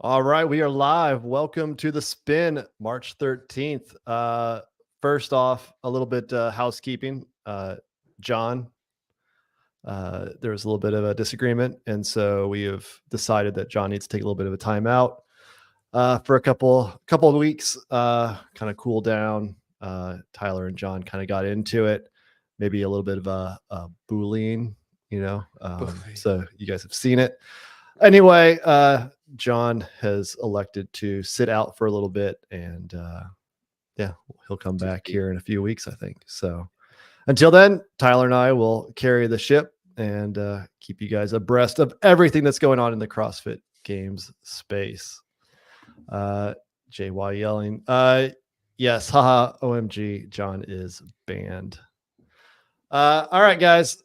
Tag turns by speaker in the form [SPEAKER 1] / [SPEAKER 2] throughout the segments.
[SPEAKER 1] All right, we are live. Welcome to the spin, March 13th. First off, a little bit housekeeping. John, there was a little bit of a disagreement, and so we have decided that John needs to take a little bit of a time out for a couple of weeks, kind of cool down. Tyler and John kind of got into it, maybe a little bit of a bullying, so you guys have seen it. Anyway, John has elected to sit out for a little bit, and he'll come back here in a few weeks, I think. So until then, Tyler and I will carry the ship and keep you guys abreast of everything that's going on in the CrossFit Games space. JY yelling, yes, haha, OMG, John is banned. All right, guys.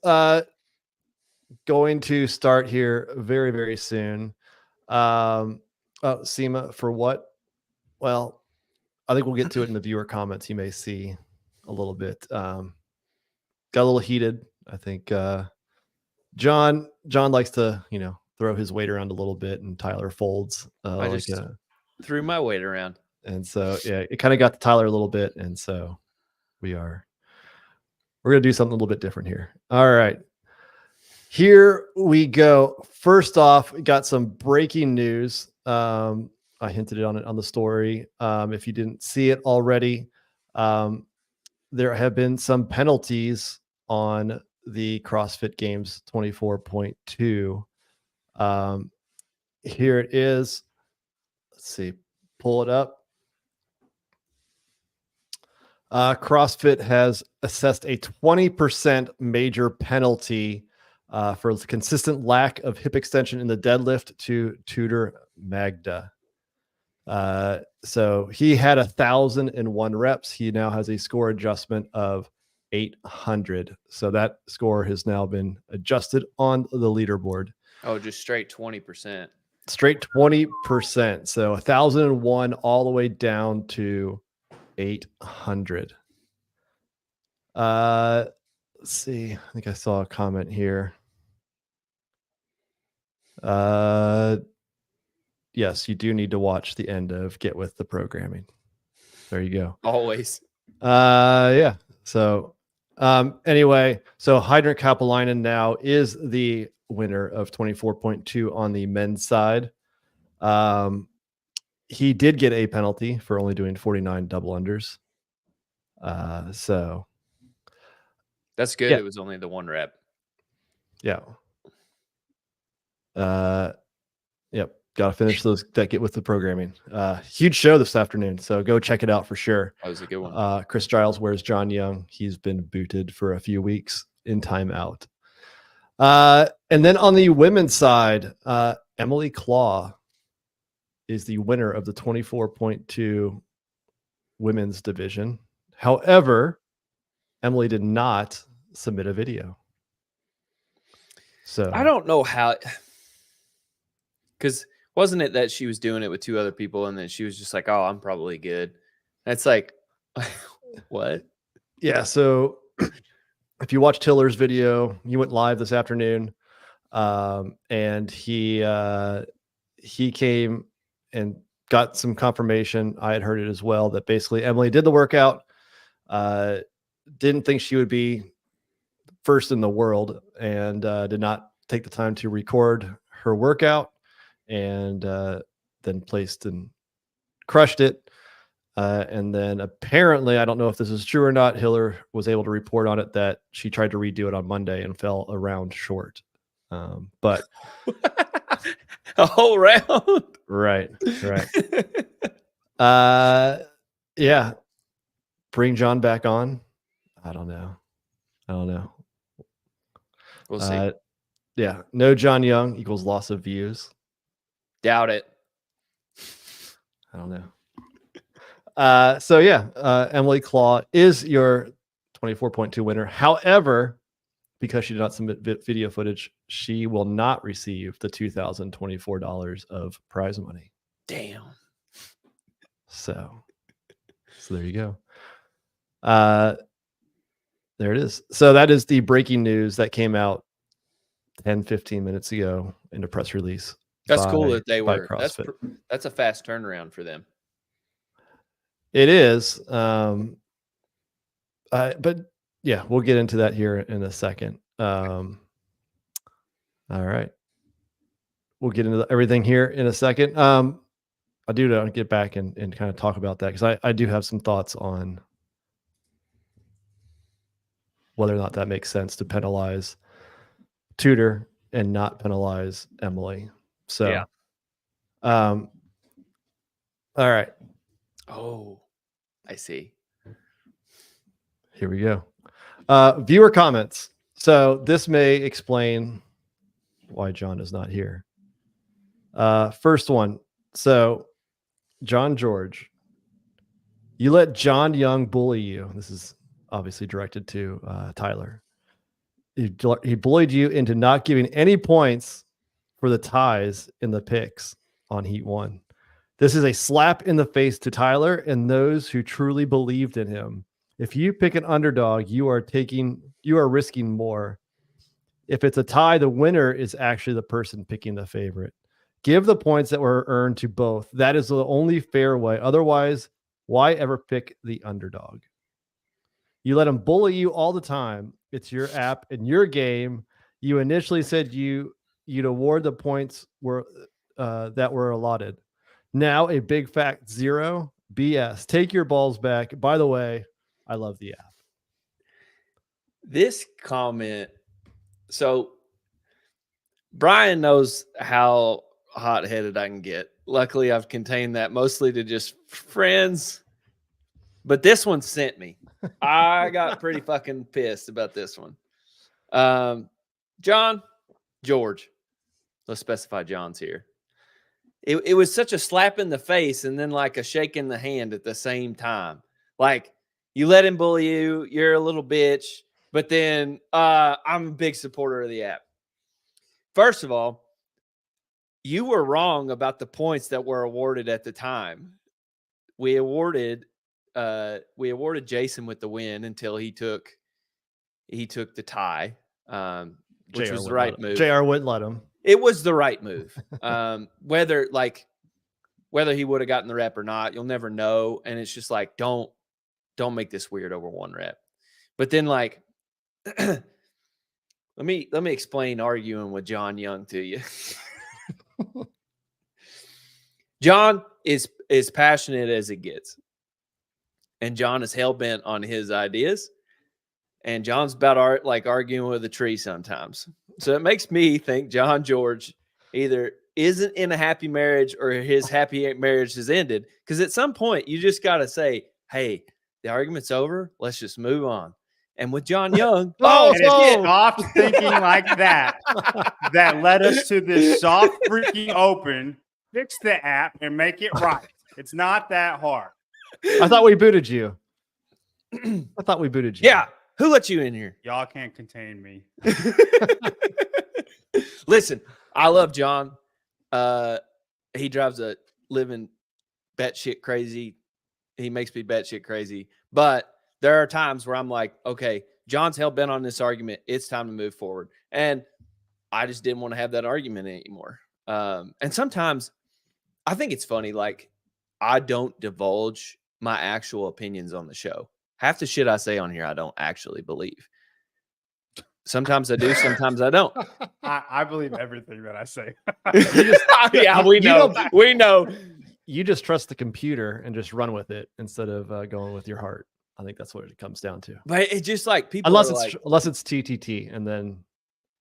[SPEAKER 1] Going to start here very, very soon. Seema, for what? Well, I think we'll get to it in the viewer comments. You may see a little bit. Got a little heated. I think John likes to, throw his weight around a little bit, and Tyler folds.
[SPEAKER 2] I just threw my weight around.
[SPEAKER 1] And so, yeah, it kind of got to Tyler a little bit. And so we're going to do something a little bit different here. All right. Here we go. First off, we got some breaking news. I hinted on it on the story. If you didn't see it already, there have been some penalties on the CrossFit Games 24.2. Here it is. Let's see. Pull it up. CrossFit has assessed a 20% major penalty for the consistent lack of hip extension in the deadlift to Tudor Magda. So he had 1,001 reps. He now has a score adjustment of 800. So that score has now been adjusted on the leaderboard.
[SPEAKER 2] Oh, just straight 20%.
[SPEAKER 1] Straight 20%. So 1,001 all the way down to 800. Let's see. I think I saw a comment here. Yes, you do need to watch the end of Get With the Programming. There you go.
[SPEAKER 2] Always.
[SPEAKER 1] Yeah. So anyway, so Heinrich Kapelainen now is the winner of 24.2 on the men's side. He did get a penalty for only doing 49 double unders. So
[SPEAKER 2] that's good. Yeah. It was only the one rep.
[SPEAKER 1] Yeah. Yep. Got to finish those that Get With the Programming. Huge show this afternoon, so go check it out for sure.
[SPEAKER 2] That was a good one.
[SPEAKER 1] Chris Giles wears John Young. He's been booted for a few weeks in timeout. And then on the women's side, Emily Claw is the winner of the 24.2 women's division. However, Emily did not submit a video. So
[SPEAKER 2] I don't know how, because wasn't it that she was doing it with two other people and then she was just like, oh, I'm probably good. That's like, what?
[SPEAKER 1] Yeah. So if you watch Tiller's video, he went live this afternoon, and he came and got some confirmation. I had heard it as well, that basically Emily did the workout, didn't think she would be first in the world, and did not take the time to record her workout, and then placed and crushed it. And then apparently, I don't know if this is true or not, Hiller was able to report on it that she tried to redo it on Monday and fell a round short. But
[SPEAKER 2] a whole round.
[SPEAKER 1] Right. Yeah. Bring John back on. I don't know.
[SPEAKER 2] We'll see.
[SPEAKER 1] Yeah. No John Young equals loss of views.
[SPEAKER 2] Doubt it.
[SPEAKER 1] I don't know. So yeah, Emily Claw is your 24.2 winner. However, because she did not submit video footage, she will not receive the $2,024 of prize money.
[SPEAKER 2] Damn.
[SPEAKER 1] So there you go. There it is. So that is the breaking news that came out 10-15 minutes ago in a press release
[SPEAKER 2] That's cool that they
[SPEAKER 1] by
[SPEAKER 2] were.
[SPEAKER 1] CrossFit.
[SPEAKER 2] That's a fast turnaround for them.
[SPEAKER 1] It is. But yeah, we'll get into that here in a second. All right. We'll get into everything here in a second. I do want to get back and kind of talk about that because I do have some thoughts on whether or not that makes sense to penalize Tudor and not penalize Emily. So,
[SPEAKER 2] Yeah.
[SPEAKER 1] all right.
[SPEAKER 2] Oh, I see.
[SPEAKER 1] Here we go. Viewer comments. So this may explain why John is not here. First one. So John George, you let John Young bully you. This is obviously directed to Tyler. He bullied you into not giving any points for the ties in the picks on Heat 1. This is a slap in the face to Tyler and those who truly believed in him. If you pick an underdog, you are risking more. If it's a tie, the winner is actually the person picking the favorite. Give the points that were earned to both. That is the only fair way. Otherwise, why ever pick the underdog? You let him bully you all the time. It's your app and your game. You initially said you'd award the points that were allotted. Now a big fat 0. BS. Take your balls back. By the way, I love the app.
[SPEAKER 2] This comment. So Brian knows how hot-headed I can get. Luckily, I've contained that mostly to just friends. But this one sent me. I got pretty fucking pissed about this one. George. Let's specify John's here. It was such a slap in the face and then like a shake in the hand at the same time. Like, you let him bully you, you're a little bitch, but then I'm a big supporter of the app. First of all, you were wrong about the points that were awarded at the time. We awarded Jason with the win until he took the tie, which was the right move.
[SPEAKER 1] JR wouldn't let him.
[SPEAKER 2] It was the right move. Whether he would have gotten the rep or not, you'll never know. And it's just like, don't make this weird over one rep. But then like, let me explain arguing with John Young to you. John is passionate as it gets. And John is hell-bent on his ideas. And John's about arguing with a tree sometimes. So it makes me think John George either isn't in a happy marriage or his happy marriage has ended. Because at some point, you just got to say, hey, the argument's over. Let's just move on. And with John Young,
[SPEAKER 3] it's soft thinking like that led us to this soft freaking open. Fix the app and make it right. It's not that hard.
[SPEAKER 1] I thought we booted you.
[SPEAKER 2] Yeah. Who let you in here?
[SPEAKER 3] Y'all can't contain me.
[SPEAKER 2] Listen, I love John. He drives a living batshit crazy. He makes me batshit crazy. But there are times where I'm like, okay, John's hell-bent on this argument. It's time to move forward. And I just didn't want to have that argument anymore. And sometimes I think it's funny, like, I don't divulge my actual opinions on the show. Half the shit I say on here, I don't actually believe. Sometimes I do, sometimes I don't.
[SPEAKER 3] I believe everything that I say.
[SPEAKER 2] We know.
[SPEAKER 1] You just trust the computer and just run with it instead of going with your heart. I think that's what it comes down to.
[SPEAKER 2] But it's just like people,
[SPEAKER 1] unless it's TTT, and then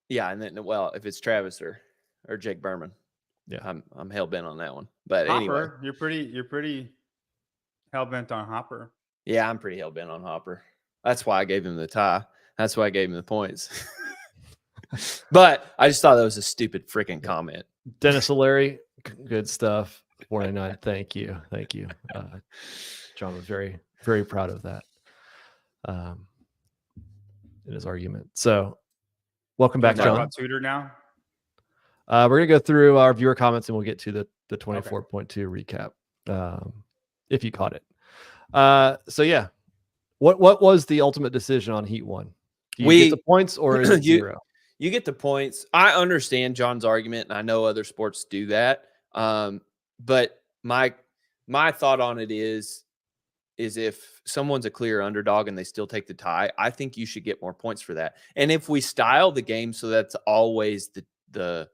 [SPEAKER 2] if it's Travis or Jake Berman,
[SPEAKER 1] yeah,
[SPEAKER 2] I'm hell bent on that one. But
[SPEAKER 3] Hopper,
[SPEAKER 2] anyway,
[SPEAKER 3] you're pretty hell bent on Hopper.
[SPEAKER 2] Yeah, I'm pretty hell bent on Hopper. That's why I gave him the tie. That's why I gave him the points. But I just thought that was a stupid freaking comment.
[SPEAKER 1] Dennis O'Leary, good stuff. 49. Thank you. John was very, very proud of that in his argument. So welcome back, John.
[SPEAKER 3] About Tudor now.
[SPEAKER 1] We're going to go through our viewer comments and we'll get to the 24.2 recap if you caught it. So yeah, what was the ultimate decision on Heat 1? Do you get the points or is it 0?
[SPEAKER 2] You get the points. I understand John's argument, and I know other sports do that. But my thought on it is if someone's a clear underdog and they still take the tie, I think you should get more points for that. And if we style the game so that's always the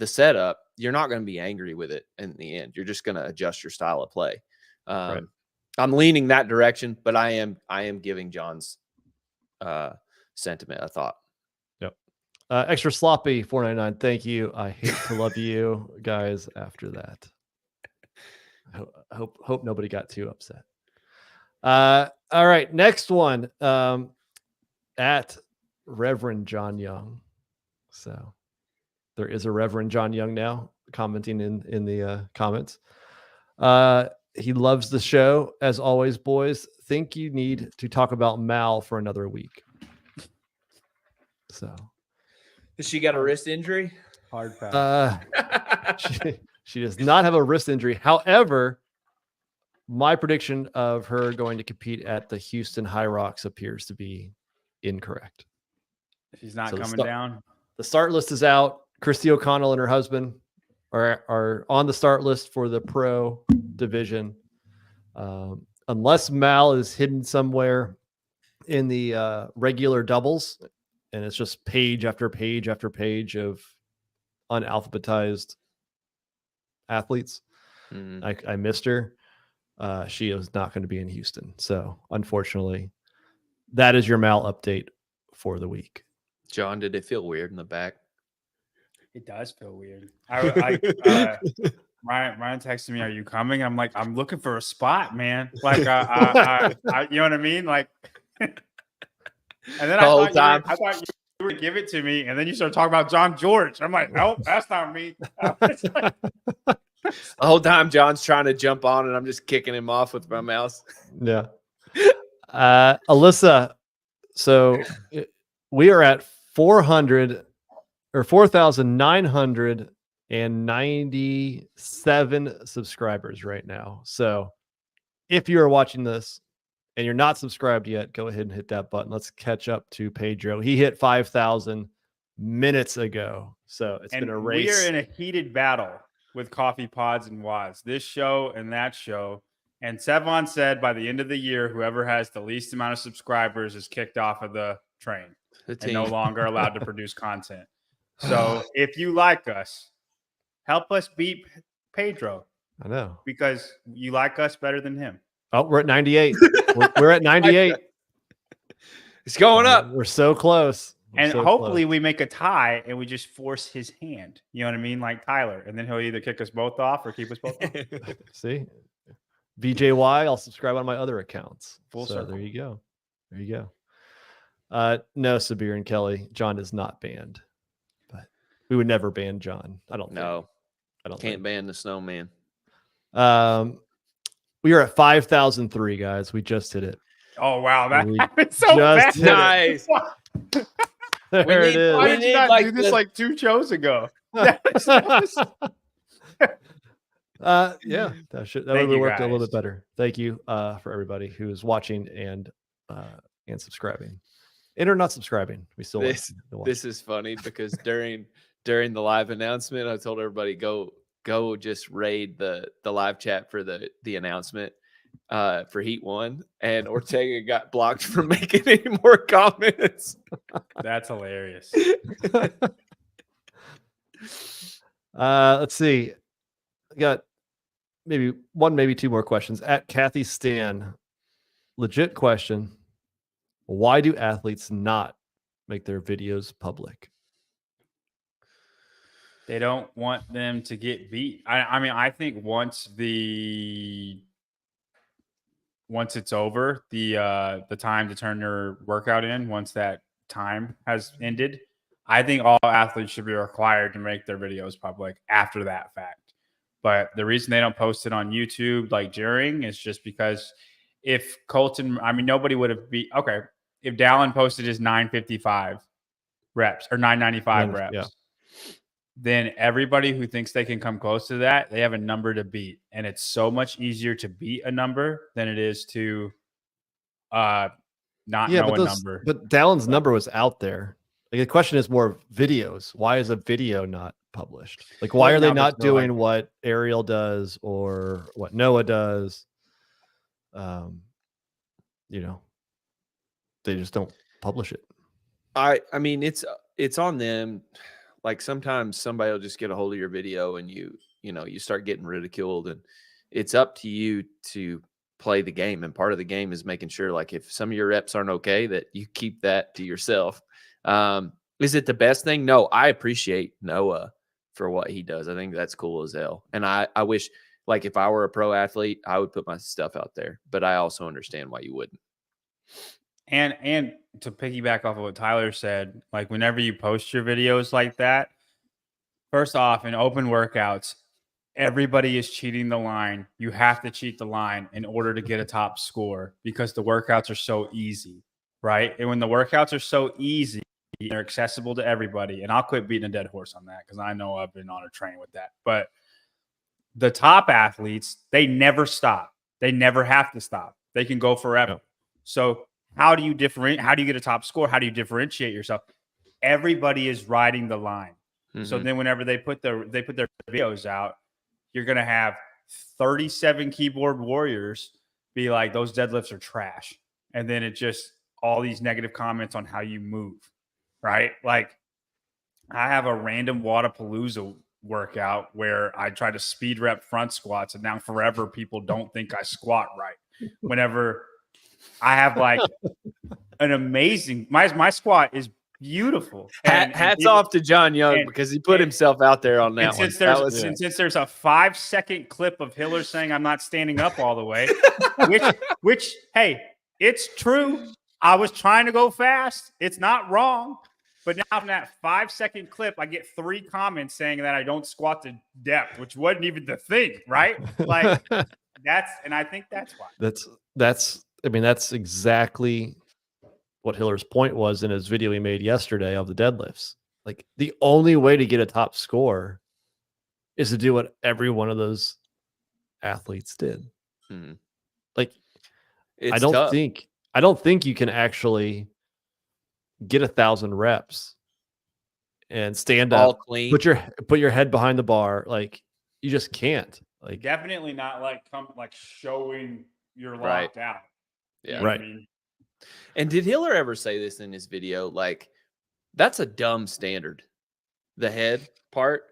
[SPEAKER 2] setup, you're not going to be angry with it in the end. You're just going to adjust your style of play.
[SPEAKER 1] Right.
[SPEAKER 2] I'm leaning that direction, but I am giving John's sentiment a thought.
[SPEAKER 1] Yep. Extra sloppy 499. Thank you. I hate to love you guys after that. I hope nobody got too upset. All right. Next one. At Reverend John Young. So there is a Reverend John Young now commenting in the comments. He loves the show as always, boys. Think you need to talk about Mal for another week. So
[SPEAKER 2] Has she got a wrist injury?
[SPEAKER 3] Hard pass.
[SPEAKER 1] She does not have a wrist injury. However, my prediction of her going to compete at the Houston High Rocks appears to be incorrect.
[SPEAKER 3] She's not
[SPEAKER 1] So
[SPEAKER 3] coming down.
[SPEAKER 1] The start list is out. Christy O'Connell and her husband are on the start list for the pro division. Unless Mal is hidden somewhere in the regular doubles, and it's just page after page after page of unalphabetized athletes. I missed her. She is not going to be in Houston. So unfortunately, that is your Mal update for the week.
[SPEAKER 2] John, did it feel weird in the back?
[SPEAKER 3] It does feel weird. Ryan texted me, "Are you coming?" I'm like, "I'm looking for a spot, man." Like, you know what I mean? Like, and then I thought you would give it to me, and then you started talking about John George. I'm like, "Nope, that's not me."
[SPEAKER 2] The whole time John's trying to jump on, and I'm just kicking him off with my mouse.
[SPEAKER 1] Yeah. Alyssa, so we are at 4,997 subscribers right now. So if you are watching this and you're not subscribed yet, go ahead and hit that button. Let's catch up to Pedro. He hit 5,000 minutes ago. So it's been a race.
[SPEAKER 3] We are in a heated battle with Coffee Pods and Wads, this show and that show. And Sevon said by the end of the year, whoever has the least amount of subscribers is kicked off of the train and no longer allowed to produce content. So if you like us, help us beat Pedro.
[SPEAKER 1] I know.
[SPEAKER 3] Because you like us better than him.
[SPEAKER 1] Oh, we're at 98. we're at 98.
[SPEAKER 2] It's going up.
[SPEAKER 1] We're so close.
[SPEAKER 3] And hopefully we make a tie and we just force his hand. You know what I mean? Like Tyler. And then he'll either kick us both off or keep us both off.
[SPEAKER 1] See? VJY, I'll subscribe on my other accounts.
[SPEAKER 3] Full
[SPEAKER 1] so
[SPEAKER 3] circle.
[SPEAKER 1] There you go. There you go. No, Sabir and Kelly, John is not banned. But we would never ban John. I don't
[SPEAKER 2] know.
[SPEAKER 1] I don't
[SPEAKER 2] Can't ban the snowman.
[SPEAKER 1] We are at 5,003, guys. We just hit it.
[SPEAKER 3] Oh wow, that happened so fast.
[SPEAKER 2] Nice.
[SPEAKER 1] There it is.
[SPEAKER 3] Why did you not do this like 2 shows ago?
[SPEAKER 1] Yeah, that would have worked a little bit better. Thank you for everybody who's watching and subscribing. And or not subscribing. We still
[SPEAKER 2] this is funny because during the live announcement, I told everybody go just raid the live chat for the announcement for Heat 1, and Ortega got blocked from making any more comments.
[SPEAKER 3] That's hilarious.
[SPEAKER 1] Let's see. I got maybe 2 more questions. At Kathy Stan, legit question. Why do athletes not make their videos public?
[SPEAKER 3] They don't want them to get beat. I mean, I think once it's over, the time to turn your workout in, once that time has ended, I think all athletes should be required to make their videos public after that fact. But the reason they don't post it on YouTube like during is just because if Colton, I mean, nobody would have beat. Okay, if Dallin posted his 955 reps or 995 reps, then everybody who thinks they can come close to that, they have a number to beat. And it's so much easier to beat a number than it is to not know a number.
[SPEAKER 1] But Dallin's number was out there Like the question is more videos. Why is a video not published? Like why
[SPEAKER 3] Well,
[SPEAKER 1] are they
[SPEAKER 3] now
[SPEAKER 1] not
[SPEAKER 3] they're like-
[SPEAKER 1] doing what Ariel does or what Noah does? You know, they just don't publish it.
[SPEAKER 2] I mean, it's on them. Like sometimes somebody will just get a hold of your video and you start getting ridiculed, and it's up to you to play the game. And part of the game is making sure, like, if some of your reps aren't okay, that you keep that to yourself. Is it the best thing? No, I appreciate Noah for what he does. I think that's cool as hell. And I wish, like, if I were a pro athlete, I would put my stuff out there, but I also understand why you wouldn't.
[SPEAKER 3] And to piggyback off of what Tyler said, like whenever you post your videos like that, first off, in open workouts, everybody is cheating the line. You have to cheat the line in order to get a top score because the workouts are so easy, right? And when the workouts are so easy, they're accessible to everybody. And I'll quit beating a dead horse on that because I know I've been on a train with that. But the top athletes, they never stop. They never have to stop. They can go forever.
[SPEAKER 1] Yep.
[SPEAKER 3] So how do you get a top score? How do you differentiate yourself? Everybody is riding the line.
[SPEAKER 2] Mm-hmm.
[SPEAKER 3] So then whenever they put their videos out, you're going to have 37 keyboard warriors be like, those deadlifts are trash. And then it just all these negative comments on how you move, right? Like I have a random Wadapalooza workout where I try to speed rep front squats, and now forever people don't think I squat right. Whenever I have like an amazing, my squat is beautiful.
[SPEAKER 2] Hats off to John Young because he put himself out there on that one.
[SPEAKER 3] Since there's a 5-second clip of Hiller saying I'm not standing up all the way, which hey, it's true. I was trying to go fast. It's not wrong. But now from that 5-second clip, I get 3 comments saying that I don't squat to depth, which wasn't even the thing, right? Like and I think that's why.
[SPEAKER 1] I mean, that's exactly what Hiller's point was in his video he made yesterday of the deadlifts. Like the only way to get a top score is to do what every one of those athletes did.
[SPEAKER 2] Hmm.
[SPEAKER 1] Like
[SPEAKER 2] It's
[SPEAKER 1] I don't
[SPEAKER 2] tough.
[SPEAKER 1] think you can actually get 1,000 reps and stand
[SPEAKER 2] all
[SPEAKER 1] up,
[SPEAKER 2] clean.
[SPEAKER 1] put your head behind the bar. Like you just can't. Like
[SPEAKER 3] Definitely not like showing you're
[SPEAKER 2] Right.
[SPEAKER 3] locked out.
[SPEAKER 2] Yeah.
[SPEAKER 3] You know what
[SPEAKER 1] Right.
[SPEAKER 3] I mean?
[SPEAKER 2] And did Hiller ever say this in his video? Like, that's a dumb standard. The head part,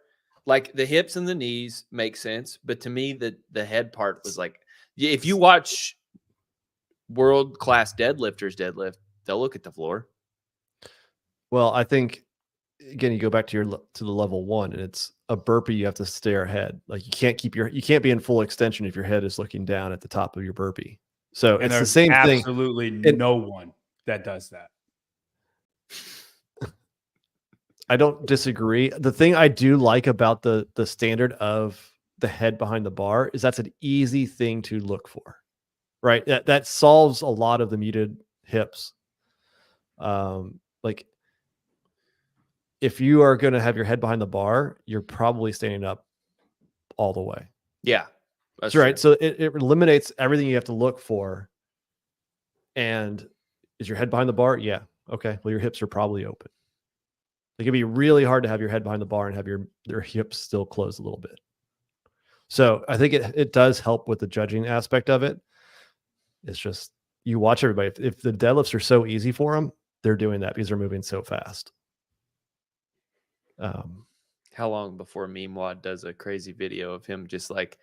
[SPEAKER 2] like the hips and the knees make sense, but to me, the head part was like, if you watch world-class deadlifters deadlift, they'll look at the floor.
[SPEAKER 1] Well, I think again, you go back to the level 1, and it's a burpee. You have to stare ahead. Like you can't be in full extension if your head is looking down at the top of your burpee. So
[SPEAKER 3] And
[SPEAKER 1] it's the
[SPEAKER 3] there's
[SPEAKER 1] same thing.
[SPEAKER 3] absolutely no one that does that.
[SPEAKER 1] I don't disagree. The thing I do like about the standard of the head behind the bar is that's an easy thing to look for, right? That solves a lot of the muted hips. Like if you are going to have your head behind the bar, you're probably standing up all the way.
[SPEAKER 2] Yeah. That's
[SPEAKER 1] right.
[SPEAKER 2] true.
[SPEAKER 1] So it eliminates everything you have to look for. And is your head behind the bar? Yeah. Okay. Well, your hips are probably open. It can be really hard to have your head behind the bar and have your hips still closed a little bit. So I think it does help with the judging aspect of it. It's just you watch everybody. If the deadlifts are so easy for them, they're doing that because they're moving so fast.
[SPEAKER 2] How long before Meemwad does a crazy video of him just like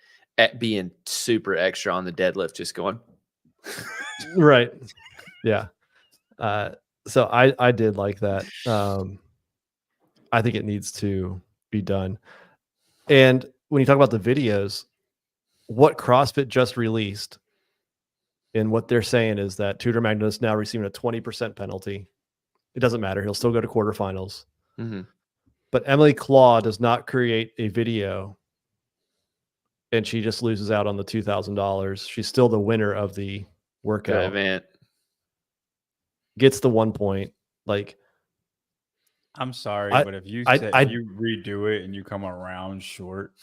[SPEAKER 2] being super extra on the deadlift, just going
[SPEAKER 1] right. Yeah. So I did like that. I think it needs to be done. And when you talk about the videos, what CrossFit just released and what they're saying is that Tudor Magda is now receiving a 20% penalty. It doesn't matter. He'll still go to quarterfinals.
[SPEAKER 2] Mm-hmm.
[SPEAKER 1] But Emily Claw does not create a video and she just loses out on the $2,000. She's still the winner of the workout.
[SPEAKER 2] Event.
[SPEAKER 1] Gets the 1 point. Like,
[SPEAKER 3] I'm sorry, but if you redo it and you come around short,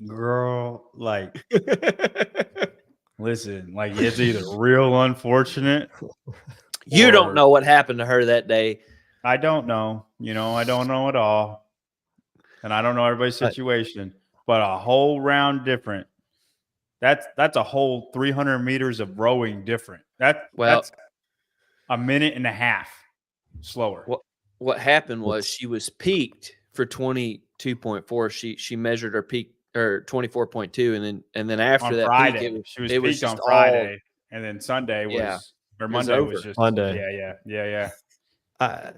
[SPEAKER 3] girl, like, listen, like it's either real unfortunate.
[SPEAKER 2] You don't know what happened to her that day.
[SPEAKER 3] I don't know. I don't know at all. And I don't know everybody's situation, but a whole round different. That's a whole 300 meters of rowing different. That's a minute and a half slower.
[SPEAKER 2] What happened was she was peaked for 22.4. She measured her peak or 24.2, and then after
[SPEAKER 3] on
[SPEAKER 2] that
[SPEAKER 3] Friday,
[SPEAKER 2] peak,
[SPEAKER 3] she was
[SPEAKER 2] it was
[SPEAKER 3] peaked on
[SPEAKER 2] just
[SPEAKER 3] Friday, and then Sunday
[SPEAKER 2] Yeah.
[SPEAKER 3] was or
[SPEAKER 2] was
[SPEAKER 3] Monday was
[SPEAKER 2] over.
[SPEAKER 3] just
[SPEAKER 1] Monday.
[SPEAKER 3] Yeah.
[SPEAKER 1] I,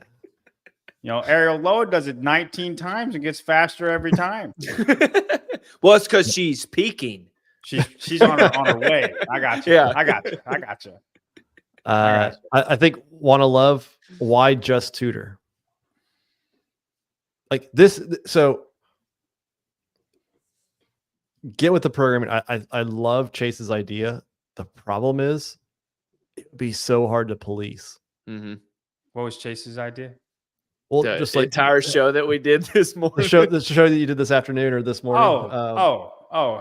[SPEAKER 3] Ariel Lowe does it 19 times and gets faster every time.
[SPEAKER 2] Well, it's because she's peaking.
[SPEAKER 3] She's on her way. I got you.
[SPEAKER 2] Yeah.
[SPEAKER 3] I got you.
[SPEAKER 1] I think Wanna Love, why just Tudor? Like this, so get with the programming. I love Chase's idea. The problem is it'd be so hard to police.
[SPEAKER 2] Mm-hmm.
[SPEAKER 3] What was Chase's idea?
[SPEAKER 1] Well,
[SPEAKER 2] The
[SPEAKER 1] just like
[SPEAKER 2] entire show that we did this morning.
[SPEAKER 1] the show that you did this afternoon or this morning.
[SPEAKER 3] How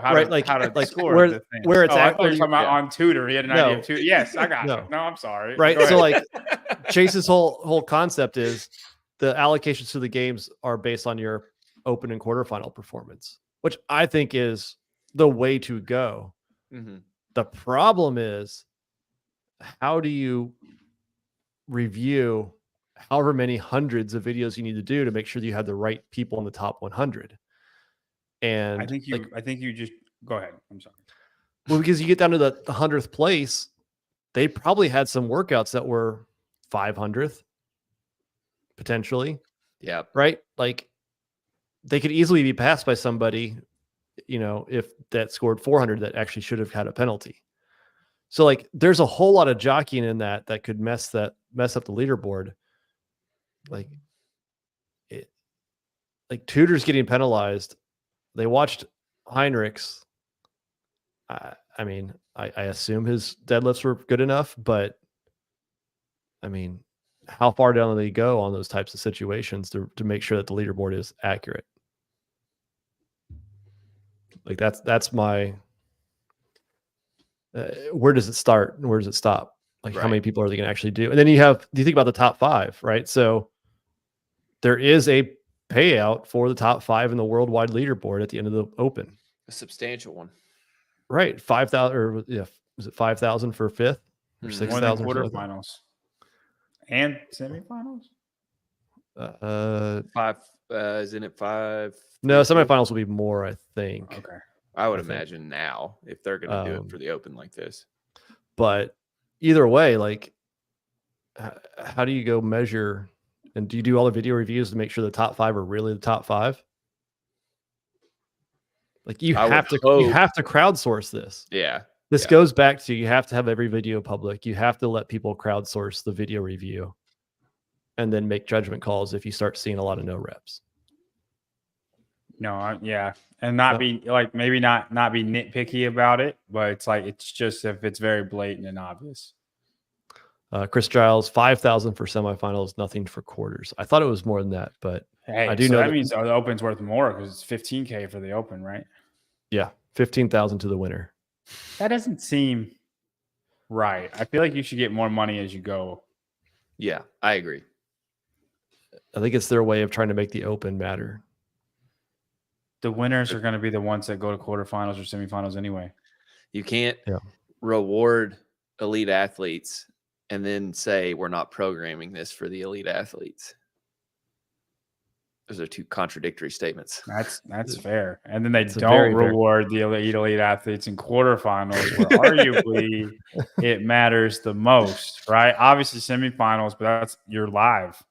[SPEAKER 1] right,
[SPEAKER 3] to score
[SPEAKER 1] where,
[SPEAKER 3] the thing.
[SPEAKER 1] where it's
[SPEAKER 3] I
[SPEAKER 1] at,
[SPEAKER 3] thought you were talking about on Tudor. He had an idea of Tudor. Yes, I got you. No, I'm sorry.
[SPEAKER 1] Right. So like Chase's whole concept is the allocations to the games are based on your open and quarterfinal performance, which I think is the way to go.
[SPEAKER 2] Mm-hmm.
[SPEAKER 1] The problem is, how do you review however many hundreds of videos you need to do to make sure that you have the right people in the top 100? And
[SPEAKER 3] I think you just go ahead. I'm sorry.
[SPEAKER 1] Well, because you get down to the 100th place, they probably had some workouts that were 500th potentially.
[SPEAKER 2] Yeah.
[SPEAKER 1] Right. Like they could easily be passed by somebody, if that scored 400 that actually should have had a penalty. So like there's a whole lot of jockeying in that could mess up the leaderboard. Like Tudor's getting penalized. They watched Heinrich's. I mean, I assume his deadlifts were good enough, but I mean, how far down do they go on those types of situations to make sure that the leaderboard is accurate? Like that's my. Where does it start and where does it stop? Like how many people are they going to actually do? And then do you think about the top 5, right? So there is a payout for the top 5 in the worldwide leaderboard at the end of the Open.
[SPEAKER 2] A substantial one.
[SPEAKER 1] Right. 5,000 or was it 5,000 for 5th or 6,000
[SPEAKER 3] quarterfinals and semifinals?
[SPEAKER 2] 5, isn't it 5?
[SPEAKER 1] No, semifinals will be more, I think.
[SPEAKER 3] Okay.
[SPEAKER 2] I would imagine now if they're going to do it for the Open like this.
[SPEAKER 1] But either way, like, how do you go measure? And do you do all the video reviews to make sure the top 5 are really the top 5? Like you have to crowdsource this.
[SPEAKER 2] Yeah.
[SPEAKER 1] This goes back to, you have to have every video public. You have to let people crowdsource the video review and then make judgment calls if you start seeing a lot of no reps.
[SPEAKER 3] No, yeah. And not be like, maybe not be nitpicky about it, but it's just if it's very blatant and obvious.
[SPEAKER 1] Chris Giles, 5,000 for semifinals, nothing for quarters. I thought it was more than that, but
[SPEAKER 3] hey,
[SPEAKER 1] I do know
[SPEAKER 3] that means the Open's worth more because it's $15,000 for the Open, right?
[SPEAKER 1] Yeah, 15,000 to the winner.
[SPEAKER 3] That doesn't seem right. I feel like you should get more money as you go.
[SPEAKER 2] Yeah, I agree.
[SPEAKER 1] I think it's their way of trying to make the Open matter.
[SPEAKER 3] The winners are going to be the ones that go to quarterfinals or semifinals anyway.
[SPEAKER 2] You can't reward elite athletes and then say we're not programming this for the elite athletes. Those are two contradictory statements.
[SPEAKER 3] That's fair. And then they don't reward the elite athletes in quarterfinals where arguably it matters the most, right? Obviously semifinals, but you're live.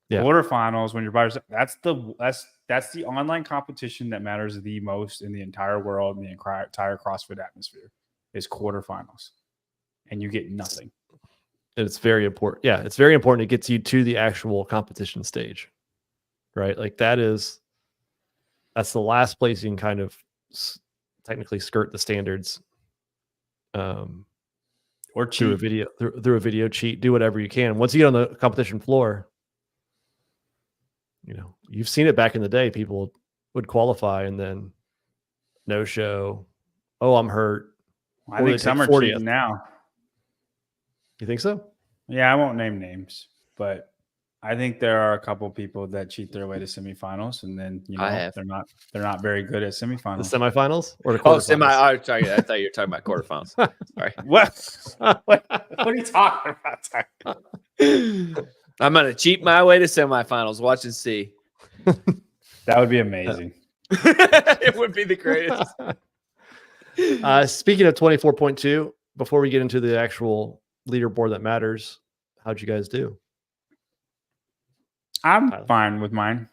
[SPEAKER 3] Yeah. Quarterfinals, when you're by yourself, that's the online competition that matters the most in the entire world, in the entire CrossFit atmosphere, is quarterfinals. And you get nothing.
[SPEAKER 1] It's very important. Yeah, it's very important. It gets you to the actual competition stage, right? Like that's the last place you can kind of technically skirt the standards, or through a video cheat, do whatever you can. Once you get on the competition floor, you've seen it back in the day. People would qualify and then no show. Oh, I'm hurt.
[SPEAKER 3] I think some are cheating now.
[SPEAKER 1] You think so?
[SPEAKER 3] Yeah, I won't name names, but I think there are a couple people that cheat their way to semifinals, and then
[SPEAKER 2] I have.
[SPEAKER 3] they're not very good at
[SPEAKER 1] The
[SPEAKER 3] semifinals.
[SPEAKER 1] semifinals or the
[SPEAKER 2] Oh,
[SPEAKER 1] quarterfinals?
[SPEAKER 2] I thought you were talking about quarterfinals. Sorry.
[SPEAKER 3] What are you talking about?
[SPEAKER 2] I'm gonna cheat my way to semifinals. Watch and see.
[SPEAKER 3] That would be amazing.
[SPEAKER 2] It would be the greatest.
[SPEAKER 1] Speaking of 24.2, before we get into the actual leaderboard that matters, how'd you guys do?
[SPEAKER 3] I'm
[SPEAKER 1] Tyler.
[SPEAKER 3] fine with mine.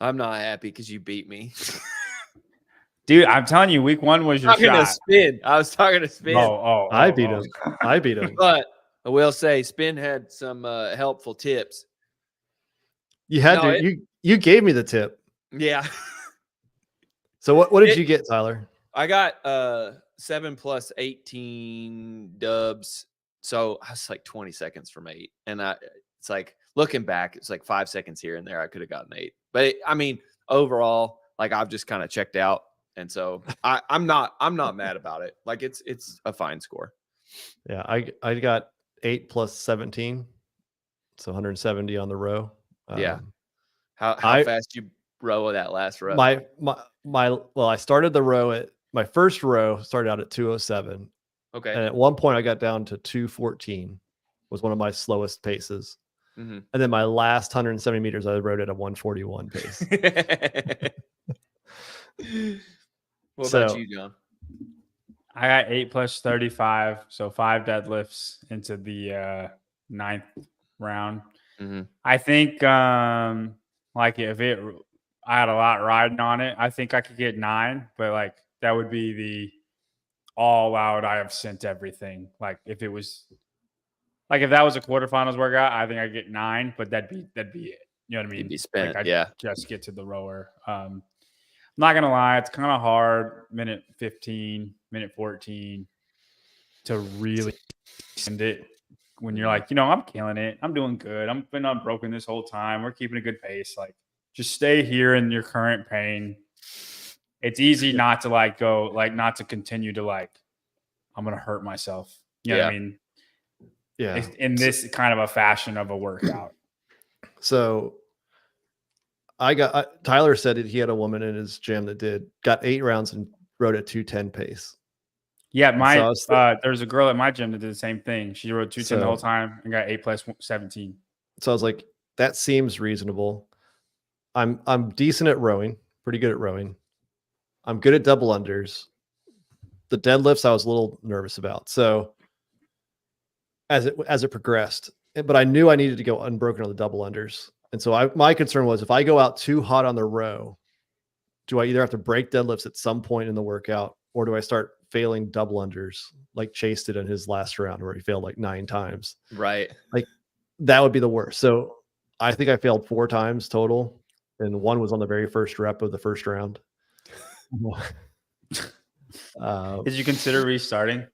[SPEAKER 2] I'm not happy because you beat me.
[SPEAKER 3] Dude, I'm telling you, week 1 was your
[SPEAKER 2] Talking to
[SPEAKER 3] shot.
[SPEAKER 2] Spin. I was talking to Spin.
[SPEAKER 1] I beat him. I beat him.
[SPEAKER 2] But I will say Spin had some helpful tips.
[SPEAKER 1] You had you gave me the tip.
[SPEAKER 2] Yeah.
[SPEAKER 1] So what did you get, Tyler?
[SPEAKER 2] I got 7 plus 18 dubs. So I was like 20 seconds from 8. And it's like looking back, it's like 5 seconds here and there. I could have gotten 8. But I mean, overall, like I've just kind of checked out. And so I'm not mad about it. Like it's a fine score.
[SPEAKER 1] Yeah, I got 8 plus 17. So 170 on the row.
[SPEAKER 2] Yeah. How fast you row that last row?
[SPEAKER 1] I started the row at my first row started out at 207.
[SPEAKER 2] Okay.
[SPEAKER 1] And at one point I got down to 214 was one of my slowest paces.
[SPEAKER 2] Mm-hmm.
[SPEAKER 1] And then my last 170 meters I rode at a 141 pace.
[SPEAKER 2] What about you, John?
[SPEAKER 3] I got 8 plus 35, so 5 deadlifts into the 9th round.
[SPEAKER 2] Mm-hmm.
[SPEAKER 3] I think like if I had a lot riding on it, I think I could get 9, but like that would be the all out. I have sent everything. Like if it was like if that was a quarterfinals workout, I think I'd get 9, but that'd be it. You know what I mean?
[SPEAKER 2] You'd be spent,
[SPEAKER 3] like
[SPEAKER 2] yeah.
[SPEAKER 3] Just get to the rower. I'm not gonna lie, it's kind of hard. Minute 15, minute 14 to really send it when you're like, I'm killing it. I'm doing good. I'm been unbroken this whole time. We're keeping a good pace. Like, just stay here in your current pain. It's easy not to not to continue to I'm gonna hurt myself. You know what I mean?
[SPEAKER 1] Yeah.
[SPEAKER 3] In this kind of a fashion of a workout.
[SPEAKER 1] So Tyler said that he had a woman in his gym that got 8 rounds and rode at 210 pace.
[SPEAKER 3] Yeah, there's a girl at my gym that did the same thing. She rode 210 the whole time and got 8 plus 17.
[SPEAKER 1] So I was like, that seems reasonable. I'm decent at rowing, pretty good at rowing. I'm good at double unders. The deadlifts I was a little nervous about. So as it progressed, but I knew I needed to go unbroken on the double unders. And so my concern was if I go out too hot on the row, do I either have to break deadlifts at some point in the workout or do I start failing double unders like Chase did in his last round where he failed like 9 times?
[SPEAKER 2] Right.
[SPEAKER 1] Like that would be the worst. So I think I failed 4 times total. And 1 was on the very first rep of the first round.
[SPEAKER 3] Did you consider restarting?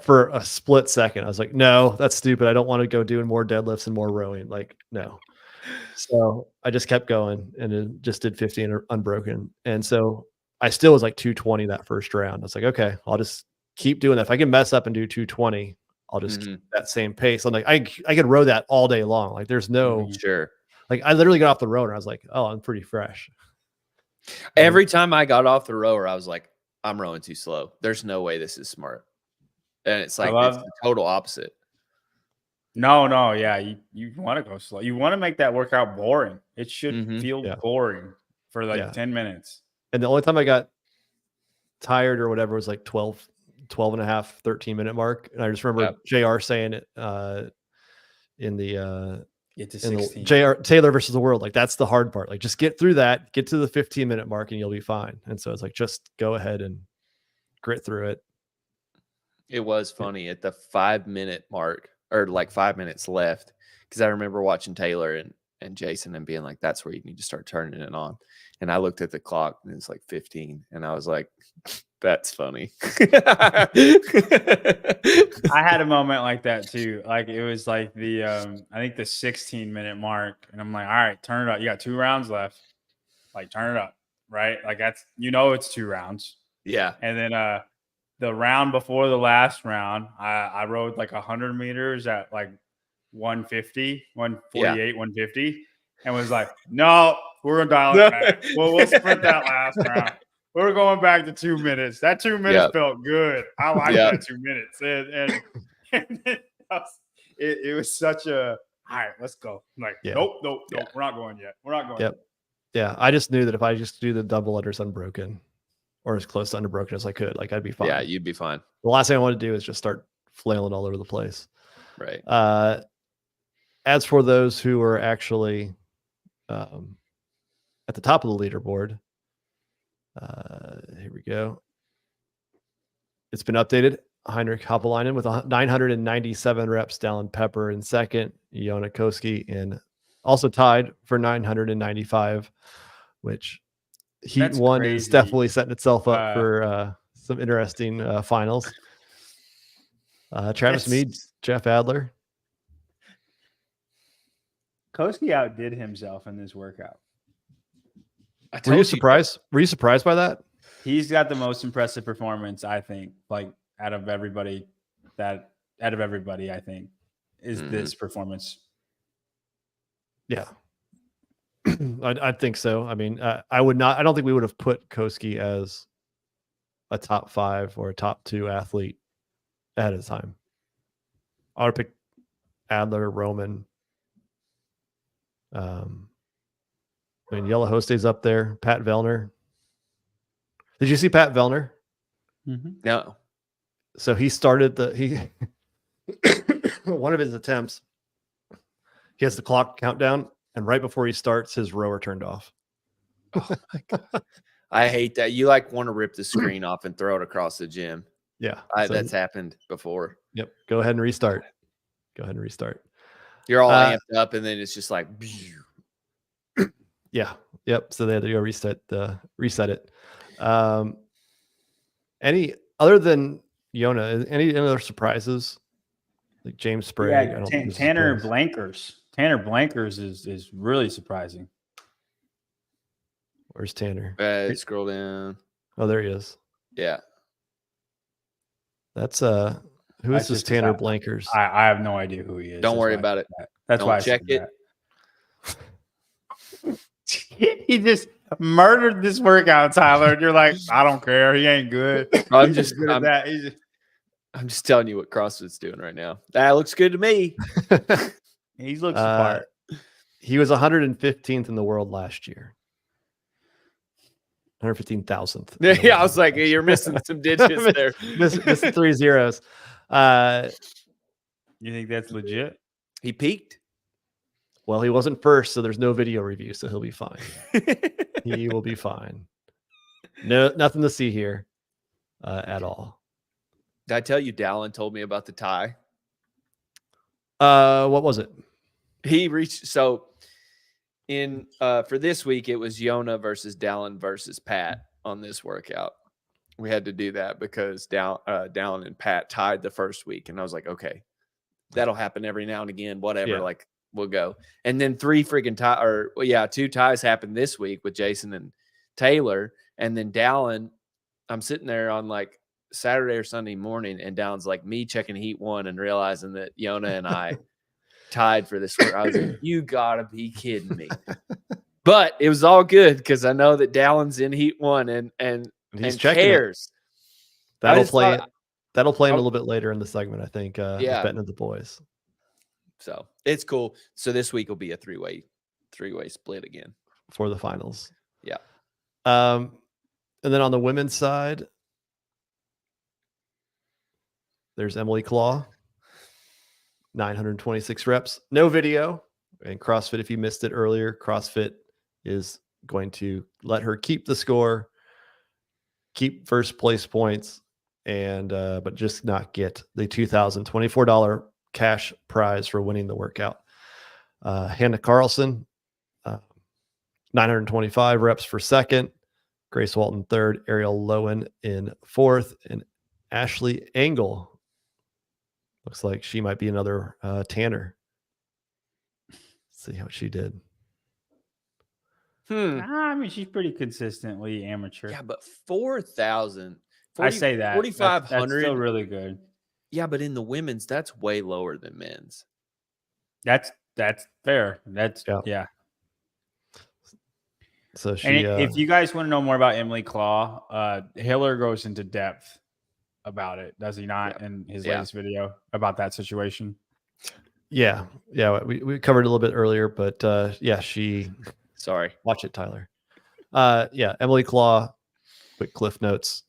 [SPEAKER 1] For a split second, I was like, no, that's stupid. I don't want to go doing more deadlifts and more rowing. Like, no. So I just kept going and it just did 15 unbroken. And so I still was like 220 that first round. I was like, okay, I'll just keep doing that. If I can mess up and do 220, I'll just keep that same pace. I'm like, I could row that all day long. Like there's no,
[SPEAKER 2] sure.
[SPEAKER 1] Like I literally got off the rower and I was like, oh, I'm pretty fresh.
[SPEAKER 2] Every time I got off the rower, I was like, I'm rowing too slow. There's no way this is smart. And it's like it's the total opposite.
[SPEAKER 3] No, yeah. You want to go slow. You want to make that workout boring. It should feel boring for 10 minutes.
[SPEAKER 1] And the only time I got tired or whatever was like 12 and a half, 13-minute mark. And I just remember JR saying it in the
[SPEAKER 3] get to 16.
[SPEAKER 1] JR Taylor versus the world. Like that's the hard part. Like just get through that, get to the 15-minute mark and you'll be fine. And so it's like, just go ahead and grit through it.
[SPEAKER 2] It was funny at the 5-minute mark or like 5 minutes left. Cause I remember watching Taylor and Jason and being like, that's where you need to start turning it on. And I looked at the clock and it's like 15. And I was like, that's funny.
[SPEAKER 3] I had a moment like that too. Like it was like the I think the 16-minute mark. And I'm like, all right, turn it up. You got 2 rounds left. Like turn it up. Right. Like that's it's 2 rounds.
[SPEAKER 2] Yeah.
[SPEAKER 3] And then the round before the last round, I rode like 100 meters at like 150, 148, 150, and was like, no, we're going to dial it back. We'll sprint that last round. We're going back to 2 minutes. That 2 minutes felt good. I like that 2 minutes. And it was such a, all right, let's go. I'm like, nope. We're not going yet. We're not going yet.
[SPEAKER 1] Yeah. I just knew that if I just do the double unders unbroken or as close to unbroken as I could, like I'd be fine.
[SPEAKER 2] Yeah, you'd be fine.
[SPEAKER 1] The last thing I want to do is just start flailing all over the place.
[SPEAKER 2] Right.
[SPEAKER 1] As for those who are actually at the top of the leaderboard, here we go. It's been updated. Heinrich Happelainen with 997 reps. Dallin Pepper in second. Yona Koski in also tied for 995, which Heat 1 is definitely setting itself up for some interesting finals. Travis Mead, Jeff Adler.
[SPEAKER 3] Koski outdid himself in this workout.
[SPEAKER 1] Were you surprised? Were you surprised by that?
[SPEAKER 3] He's got the most impressive performance, I think. Like out of everybody, I think, is this performance.
[SPEAKER 1] Yeah, I think so. I mean, I don't think we would have put Koski as a top 5 or a top 2 athlete ahead of time. I would pick Adler, Roman. I mean, Yellow Hostey's up there. Pat Vellner. Did you see Pat Vellner?
[SPEAKER 3] Mm-hmm.
[SPEAKER 2] No.
[SPEAKER 1] So he started one of his attempts. He has the clock countdown, and right before he starts, his rower turned off.
[SPEAKER 2] Oh my God. I hate that. You want to rip the screen off and throw it across the gym.
[SPEAKER 1] Yeah.
[SPEAKER 2] That's happened before.
[SPEAKER 1] Yep. Go ahead and restart.
[SPEAKER 2] You're all amped up, and then it's just like.
[SPEAKER 1] Yeah. Yep. So they had to go reset it. Any other than Yona, any other surprises? Like James Sprague?
[SPEAKER 3] Yeah, Tanner Blankers. Tanner Blankers is really surprising.
[SPEAKER 1] Where's Tanner?
[SPEAKER 2] Scroll down.
[SPEAKER 1] Oh, there he is.
[SPEAKER 2] Yeah.
[SPEAKER 1] That's who is this Tanner Blankers?
[SPEAKER 3] I have no idea who he is.
[SPEAKER 2] Don't worry about it.
[SPEAKER 3] That's why I
[SPEAKER 2] check it.
[SPEAKER 3] He just murdered this workout, Tyler. And you're like, I don't care. He ain't good.
[SPEAKER 2] I'm just
[SPEAKER 3] good at that.
[SPEAKER 2] I'm just telling you what CrossFit's doing right now. That looks good to me.
[SPEAKER 3] He looks apart.
[SPEAKER 1] He was 115th in the world last year. 115,000th.
[SPEAKER 2] Yeah, I was like, hey, you're missing some digits there.
[SPEAKER 1] missing 3 zeros.
[SPEAKER 3] You think that's legit?
[SPEAKER 2] He peaked.
[SPEAKER 1] Well, he wasn't first, so there's no video review, so he'll be fine. He will be fine. No, nothing to see here at all.
[SPEAKER 2] Did I tell you Dallin told me about the tie?
[SPEAKER 1] What was it?
[SPEAKER 2] He reached for this week it was Yona versus Dallin versus Pat on this workout. We had to do that because Dallin and Pat tied the first week, and I was like, okay, that'll happen every now and again. Whatever,
[SPEAKER 1] Yeah.
[SPEAKER 2] Like we'll go. And then 2 ties happened this week with Jason and Taylor, and then Dallin. I'm sitting there on like Saturday or Sunday morning, and Dallin's like me checking Heat 1 and realizing that Yona and I tied for this. I was like, you gotta be kidding me. But it was all good because I know that Dallin's in Heat 1 and
[SPEAKER 1] he's checking
[SPEAKER 2] cares.
[SPEAKER 1] That'll play him a little bit later in the segment, I think.
[SPEAKER 2] Yeah.
[SPEAKER 1] Bettin of the boys.
[SPEAKER 2] So it's cool. So this week will be a three-way split again
[SPEAKER 1] for the finals.
[SPEAKER 2] Yeah.
[SPEAKER 1] And then on the women's side, there's Emily Claw, 926 reps, no video. And CrossFit, if you missed it earlier, CrossFit is going to let her keep the score, keep first place points, and but just not get the $2,024 cash prize for winning the workout. Hannah Carlson, 925 reps for second. Grace Walton third. Ariel Lowen in fourth. And Ashley Engel looks like she might be another Tanner. Let's see how she did.
[SPEAKER 3] I mean, she's pretty consistently amateur.
[SPEAKER 2] Yeah, but 4,000.
[SPEAKER 3] I say that
[SPEAKER 2] 4,500.
[SPEAKER 3] That's still really good.
[SPEAKER 2] Yeah, but in the women's, that's way lower than men's.
[SPEAKER 3] That's fair. That's
[SPEAKER 1] Yeah.
[SPEAKER 3] yeah.
[SPEAKER 1] So
[SPEAKER 3] And
[SPEAKER 1] she,
[SPEAKER 3] if you guys want to know more about Emily Claw, Hiller goes into depth about it, does he not, in his latest video about that situation?
[SPEAKER 1] yeah, we covered it a little bit earlier, but she.
[SPEAKER 2] Sorry.
[SPEAKER 1] Watch it, Tyler. Emily Claw, quick cliff notes.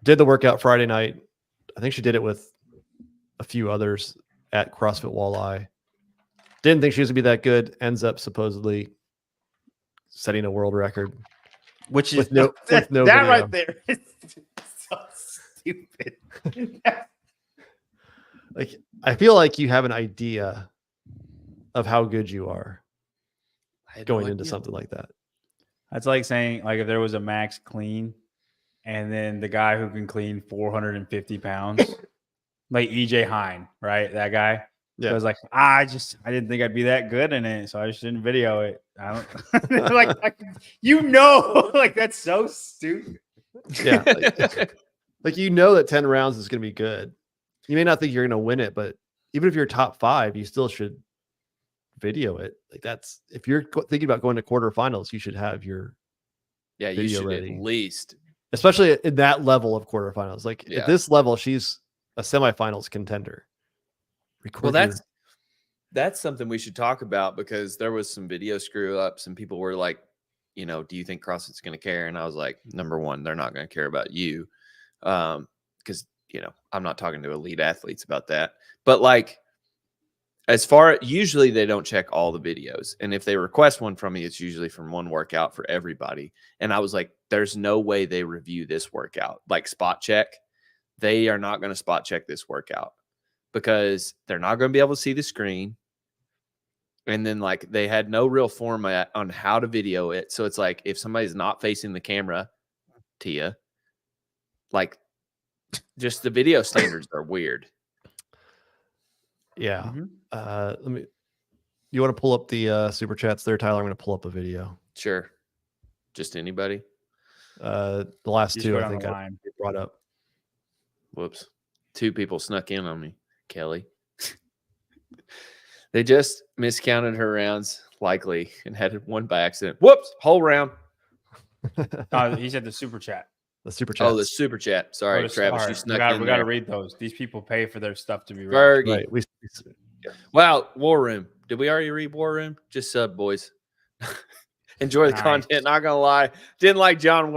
[SPEAKER 1] Did the workout Friday night. I think she did it with a few others at CrossFit Walleye. Didn't think she was gonna be that good. Ends up supposedly setting a world record,
[SPEAKER 3] Which is
[SPEAKER 1] with no
[SPEAKER 3] that
[SPEAKER 1] video.
[SPEAKER 3] right there is so stupid.
[SPEAKER 1] Like, I feel like you have an idea of how good you are going into something like that.
[SPEAKER 3] That's like saying, like, if there was a max clean and then the guy who can clean 450 pounds, like EJ Hine, right? That guy.
[SPEAKER 1] Yeah.
[SPEAKER 3] I was like, I didn't think I'd be that good in it, so I just didn't video it. I don't like like that's so stupid.
[SPEAKER 1] Yeah. Like you know that 10 rounds is going to be good. You may not think you're going to win it, but even if you're top 5, you still should video it. Like, that's, if you're thinking about going to quarterfinals, you should have your
[SPEAKER 2] you should
[SPEAKER 1] ready.
[SPEAKER 2] at least,
[SPEAKER 1] especially at that level of quarterfinals. Like at this level, she's a semifinals contender.
[SPEAKER 2] Well, that's something we should talk about, because there was some video screw ups and people were like, do you think CrossFit's going to care? And I was like, number one, they're not going to care about you. Because, I'm not talking to elite athletes about that. But like, usually they don't check all the videos. And if they request one from me, it's usually from one workout for everybody. And I was like, there's no way they review this workout. Like spot check. They are not going to spot check this workout, because they're not going to be able to see the screen. And then like they had no real format on how to video it. So it's like, if somebody's not facing the camera, Tia, like just the video standards are weird.
[SPEAKER 1] Yeah. You want to pull up the super chats there, Tyler? I'm going to pull up a video.
[SPEAKER 2] Sure. Just anybody.
[SPEAKER 1] The last two, I think, I brought up.
[SPEAKER 2] Whoops. 2 people snuck in on me. Kelly. They just miscounted her rounds, likely, and had one by accident. Whoops, whole round.
[SPEAKER 3] He said the super chat.
[SPEAKER 1] The super chat.
[SPEAKER 2] Oh, the super chat. Sorry, Travis, you snuck in.
[SPEAKER 3] We got to read those. These people pay for their stuff to be
[SPEAKER 2] read.
[SPEAKER 1] Right.
[SPEAKER 2] Wow, War Room. Did we already read War Room? Just sub, boys. Enjoy the content. Not gonna lie, didn't like John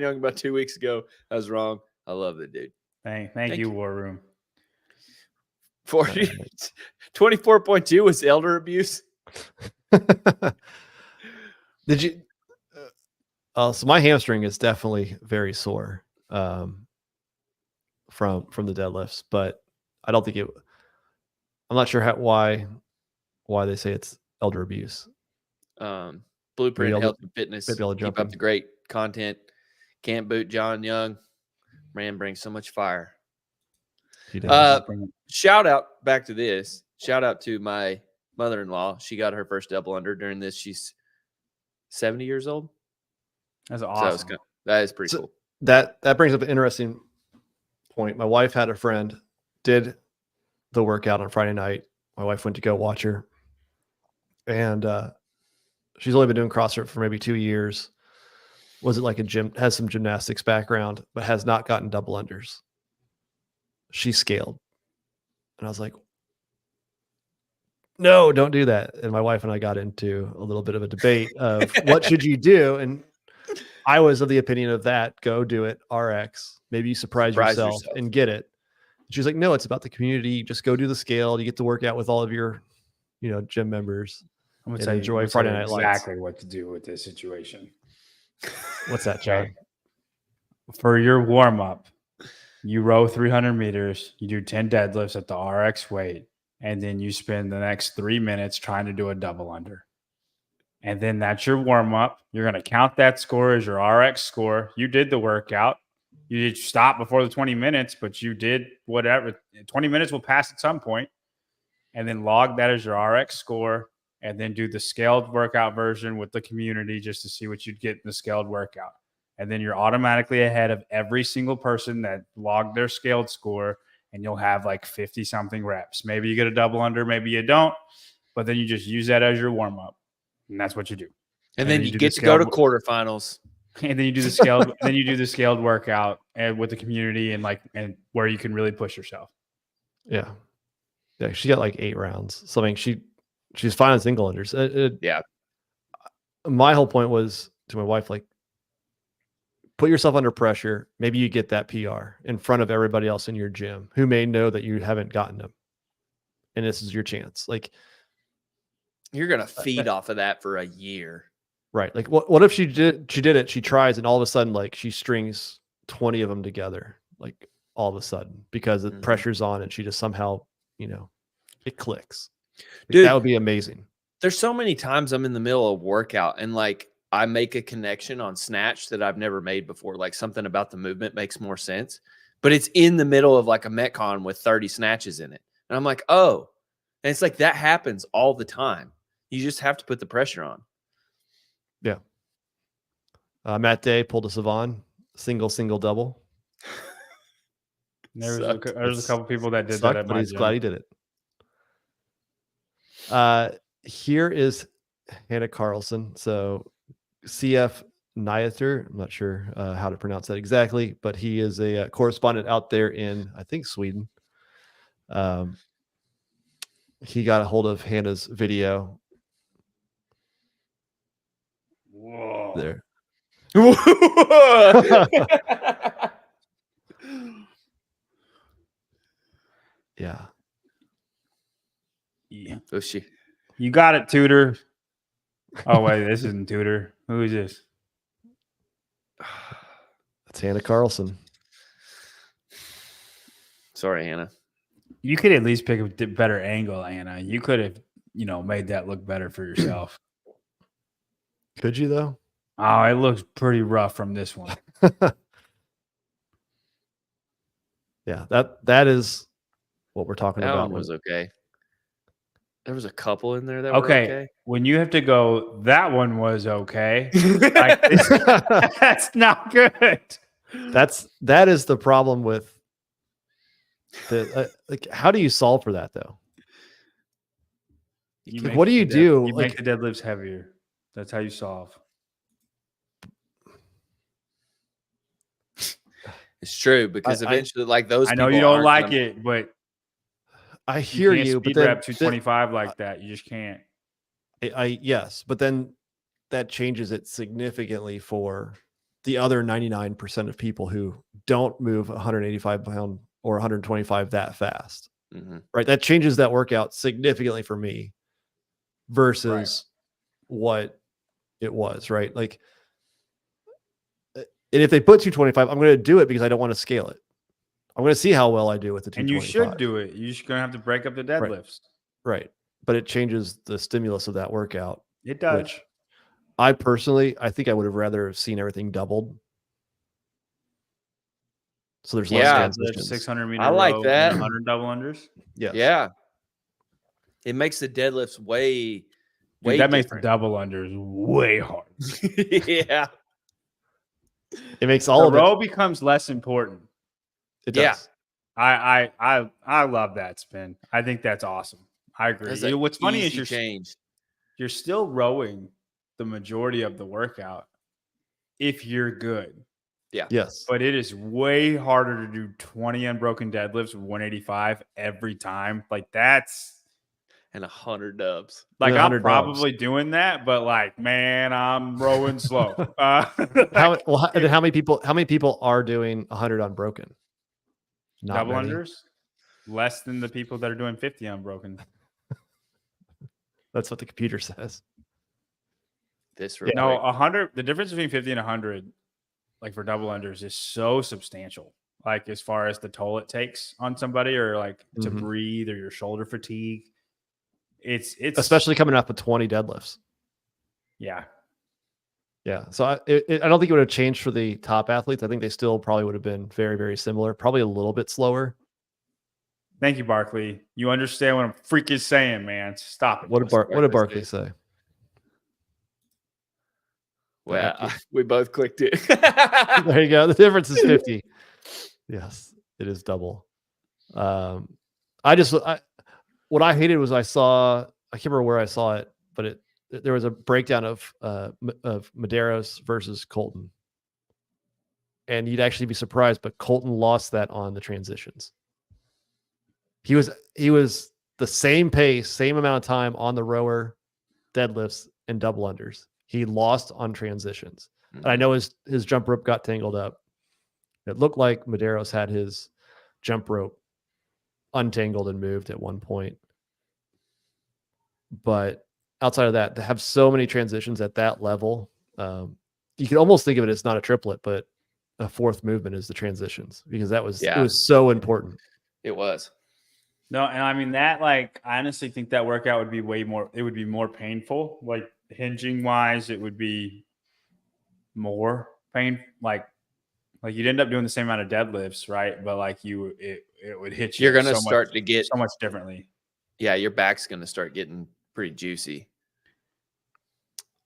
[SPEAKER 2] Young about 2 weeks ago. I was wrong. I love the dude.
[SPEAKER 3] Thank you, War Room.
[SPEAKER 2] 24.2 was elder abuse.
[SPEAKER 1] Did you? So my hamstring is definitely very sore from the deadlifts, but I don't think it. I'm not sure why they say it's elder abuse.
[SPEAKER 2] Blueprint Health and Fitness. Keep up the great content. Can't boot John Young. Man brings so much fire.
[SPEAKER 1] He does.
[SPEAKER 2] Shout out back to this. Shout out to my mother-in-law. She got her first double under during this. She's 70 years old.
[SPEAKER 3] That's awesome.
[SPEAKER 2] So that is pretty cool.
[SPEAKER 1] That brings up an interesting point. My wife had a friend, did the workout on Friday night. My wife went to go watch her, and she's only been doing CrossFit for maybe 2 years. Was it like a gym? Has some gymnastics background, but has not gotten double unders. She scaled, and I was like, no, don't do that. And my wife and I got into a little bit of a debate of what should you do. And I was of the opinion of that. Go do it. RX. Maybe you surprise yourself and get it. She's like, no, it's about the community. Just go do the scale. You get to work out with all of your, gym members.
[SPEAKER 3] I'm going to enjoy Friday Night Lights. Exactly what to do with this situation.
[SPEAKER 1] What's that, John?
[SPEAKER 3] For your warm up, you row 300 meters, you do 10 deadlifts at the RX weight, and then you spend the next 3 minutes trying to do a double under. And then that's your warm up. You're going to count that score as your RX score. You did the workout. You did stop before the 20 minutes, but you did whatever. 20 minutes will pass at some point, and then log that as your RX score, and then do the scaled workout version with the community just to see what you'd get in the scaled workout. And then you're automatically ahead of every single person that logged their scaled score, and you'll have like 50 something reps. Maybe you get a double under, maybe you don't, but then you just use that as your warm up, and that's what you do.
[SPEAKER 2] And then you get to go to quarterfinals.
[SPEAKER 3] And then you do the scaled. Then you do the scaled workout and with the community and where you can really push yourself.
[SPEAKER 1] Yeah. She got like 8 rounds. So I mean, she's fine on single unders.
[SPEAKER 2] Yeah.
[SPEAKER 1] My whole point was to my wife, like, put yourself under pressure. Maybe you get that PR in front of everybody else in your gym who may know that you haven't gotten them, and this is your chance. Like,
[SPEAKER 2] you're gonna feed off of that for a year.
[SPEAKER 1] Right. Like what if she did it, she tries, and all of a sudden, like, she strings 20 of them together, like, all of a sudden, because the pressure's on and she just somehow, it clicks. Like,
[SPEAKER 2] dude,
[SPEAKER 1] that would be amazing.
[SPEAKER 2] There's so many times I'm in the middle of workout and like I make a connection on snatch that I've never made before. Like something about the movement makes more sense, but it's in the middle of like a Metcon with 30 snatches in it. And I'm like, oh, and it's like that happens all the time. You just have to put the pressure on.
[SPEAKER 1] Yeah. Matt Day pulled a Savon, single, double.
[SPEAKER 3] There's a couple people that did that at
[SPEAKER 1] but
[SPEAKER 3] my
[SPEAKER 1] he's
[SPEAKER 3] gym.
[SPEAKER 1] glad he did it. Here is Hannah Carlson. So CF Nyater, I'm not sure how to pronounce that exactly, but he is a correspondent out there in, I think, Sweden. He got a hold of Hannah's video.
[SPEAKER 3] Whoa.
[SPEAKER 1] There. Yeah.
[SPEAKER 2] Oh, she.
[SPEAKER 3] You got it, Tudor. Oh, wait, this isn't Tudor. Who is this?
[SPEAKER 1] That's Hannah Carlson.
[SPEAKER 2] Sorry, Hannah.
[SPEAKER 3] You could at least pick a better angle, Hannah. You could have, made that look better for yourself.
[SPEAKER 1] Could you, though?
[SPEAKER 3] Oh, it looks pretty rough from this one.
[SPEAKER 1] Yeah, that is what we're talking
[SPEAKER 2] That
[SPEAKER 1] about.
[SPEAKER 2] one was okay. There was a couple in there that
[SPEAKER 3] were
[SPEAKER 2] okay. Okay.
[SPEAKER 3] When you have to go, that one was okay. Like, that's not good.
[SPEAKER 1] That is the problem with the like. How do you solve for that, though? What do you do?
[SPEAKER 3] You make the deadlifts heavier. That's how you solve.
[SPEAKER 2] It's true, because eventually, like those.
[SPEAKER 3] I know you don't like it, but
[SPEAKER 1] I hear you. But then
[SPEAKER 3] rep 225 like that, you just can't.
[SPEAKER 1] Yes, but then that changes it significantly for the other 99% of people who don't move 185 pound or 125 that fast. Right? That changes that workout significantly for me versus what it was. Right? Like. And if they put 225, I'm going to do it because I don't want to scale it. I'm going to see how well I do with the 225.
[SPEAKER 3] And you should do it. You're just going to have to break up the deadlifts.
[SPEAKER 1] Right. But it changes the stimulus of that workout.
[SPEAKER 3] It does.
[SPEAKER 1] Which I think I would have rather seen everything doubled. So there's less transitions.
[SPEAKER 3] 600 meter
[SPEAKER 2] I like
[SPEAKER 3] row,
[SPEAKER 2] that.
[SPEAKER 3] 100 double unders.
[SPEAKER 1] Yes.
[SPEAKER 2] Yeah. It makes the deadlifts way
[SPEAKER 3] that makes the double unders way hard.
[SPEAKER 2] Yeah.
[SPEAKER 1] It makes all
[SPEAKER 3] the row becomes less important.
[SPEAKER 1] It does.
[SPEAKER 3] Yeah. I love that spin. I think that's awesome. I agree. What's funny is you're still rowing the majority of the workout if you're good.
[SPEAKER 2] Yeah.
[SPEAKER 1] Yes.
[SPEAKER 3] But it is way harder to do 20 unbroken deadlifts with 185 every time. Like that's
[SPEAKER 2] and 100 dubs.
[SPEAKER 3] Like I'm probably doing that, but like, man, I'm rowing slow.
[SPEAKER 1] How many people are doing 100 unbroken? Not
[SPEAKER 3] double
[SPEAKER 1] many.
[SPEAKER 3] Unders? Less than the people that are doing 50 unbroken.
[SPEAKER 1] That's what the computer says.
[SPEAKER 3] No, 100. The difference between 50 and 100, like for double unders, is so substantial. Like as far as the toll it takes on somebody, or like to breathe, or your shoulder fatigue. It's
[SPEAKER 1] especially coming up with 20 deadlifts.
[SPEAKER 3] Yeah.
[SPEAKER 1] So I don't think it would have changed for the top athletes. I think they still probably would have been very, very similar, probably a little bit slower.
[SPEAKER 3] Thank you, Barkley. You understand what I'm freaking saying, man. Stop it.
[SPEAKER 1] What did Barkley say?
[SPEAKER 2] Well, we both clicked it.
[SPEAKER 1] There you go. The difference is 50. Yes, it is double. What I hated was I saw I can't remember where I saw it, but there was a breakdown of Medeiros versus Colton. And you'd actually be surprised, but Colton lost that on the transitions. He was the same pace, same amount of time on the rower, deadlifts, and double unders. He lost on transitions. And I know his jump rope got tangled up. It looked like Medeiros had his jump rope untangled and moved at one point. But outside of that, to have so many transitions at that level, you can almost think of it as not a triplet, but a fourth movement is the transitions, because it was so important.
[SPEAKER 2] It was.
[SPEAKER 3] No, and I mean that, like, I honestly think that workout would be more painful. Like, hinging wise, it would be more pain. Like you'd end up doing the same amount of deadlifts, right? But like it would hit you.
[SPEAKER 2] You're gonna start to get
[SPEAKER 3] so much differently.
[SPEAKER 2] Yeah, your back's gonna start getting pretty juicy.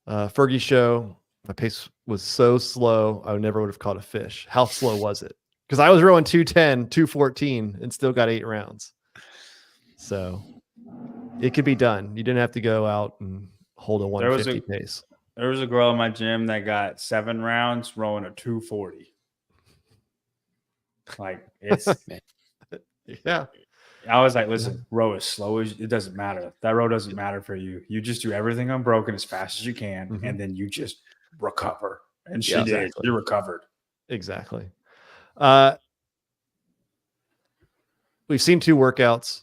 [SPEAKER 1] Fergie show. My pace was so slow, I never would have caught a fish. How slow was it? Because I was rowing 210, 214, and still got 8 rounds. So it could be done. You didn't have to go out and hold a 150 pace.
[SPEAKER 3] There was a girl in my gym that got 7 rounds rowing a 240. Like, it's
[SPEAKER 1] yeah.
[SPEAKER 3] I was like, listen, row as slow as it doesn't matter. That row doesn't matter for you. You just do everything unbroken as fast as you can, and then you just recover. And she did. Exactly. You recovered.
[SPEAKER 1] Exactly. We've seen 2 workouts.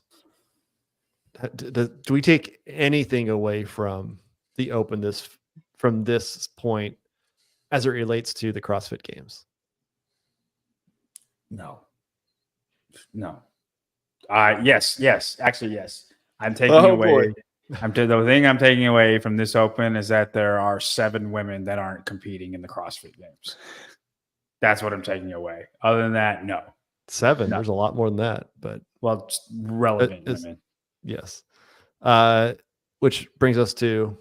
[SPEAKER 1] Do we take anything away from the Open from this point as it relates to the CrossFit Games?
[SPEAKER 3] No. Yes. Actually, yes. I'm taking away. The thing I'm taking away from this Open is that there are 7 women that aren't competing in the CrossFit Games. That's what I'm taking away. Other than that, no.
[SPEAKER 1] 7. No. There's a lot more than that, but
[SPEAKER 3] relevant women.
[SPEAKER 1] Yes. Which brings us to,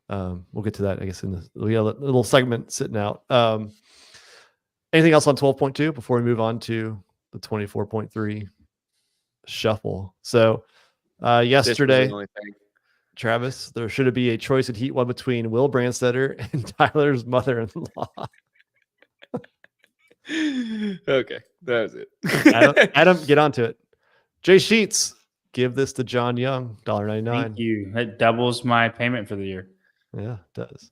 [SPEAKER 1] we'll get to that, I guess, we have a little segment sitting out. Anything else on 12.2 before we move on to the 24.3 shuffle? So yesterday, Travis, there should be a choice at Heat 1 between Will Brandstetter and Tyler's mother-in-law.
[SPEAKER 2] Okay, that was it.
[SPEAKER 1] Adam, get onto it. Jay Sheets, give this to John Young, $1.99.
[SPEAKER 3] Thank you. That doubles my payment for the year.
[SPEAKER 1] Yeah, it does.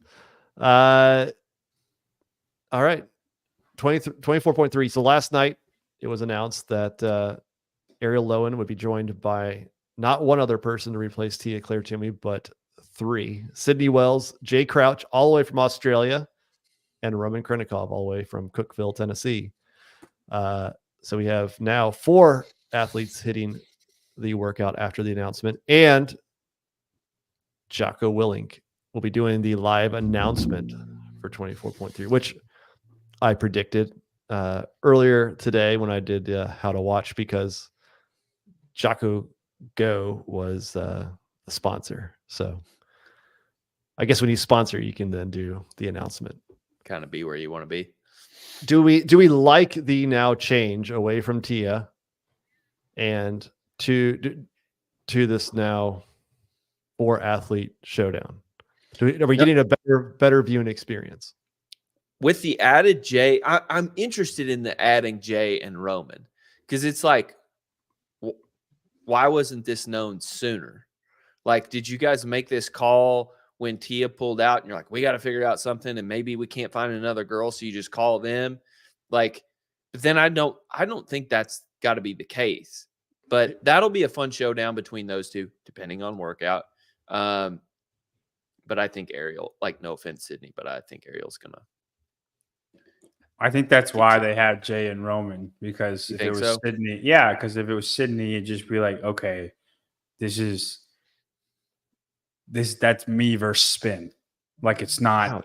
[SPEAKER 1] All right. 24.3. So last night it was announced that Ariel Lowen would be joined by not one other person to replace Tia Claire Toomey, but 3. Sydney Wells, Jay Crouch, all the way from Australia, and Roman Krenikov, all the way from Cookeville, Tennessee. So we have now 4 athletes hitting the workout after the announcement, and Jocko Willink will be doing the live announcement for 24.3, which I predicted earlier today when I did how to watch, because Jocko Go was the sponsor. So I guess when you sponsor, you can then do the announcement.
[SPEAKER 2] Kind of be where you want to be.
[SPEAKER 1] Do we like the now change away from Tia and to this now 4 athlete showdown? Are we getting a better viewing experience?
[SPEAKER 2] With the added Jay, I'm interested in the adding Jay and Roman, because it's like, why wasn't this known sooner? Like, did you guys make this call when Tia pulled out and you're like, we got to figure out something, and maybe we can't find another girl, so you just call them? Like, but then I don't think that's got to be the case. But that'll be a fun showdown between those 2, depending on workout. But I think Ariel, like, no offense, Sydney, but I think Ariel's gonna.
[SPEAKER 3] I think that's why they had Jay and Roman, because if it was Sydney, because if it was Sydney, it'd just be like, okay, that's me versus spin. Like, it's not,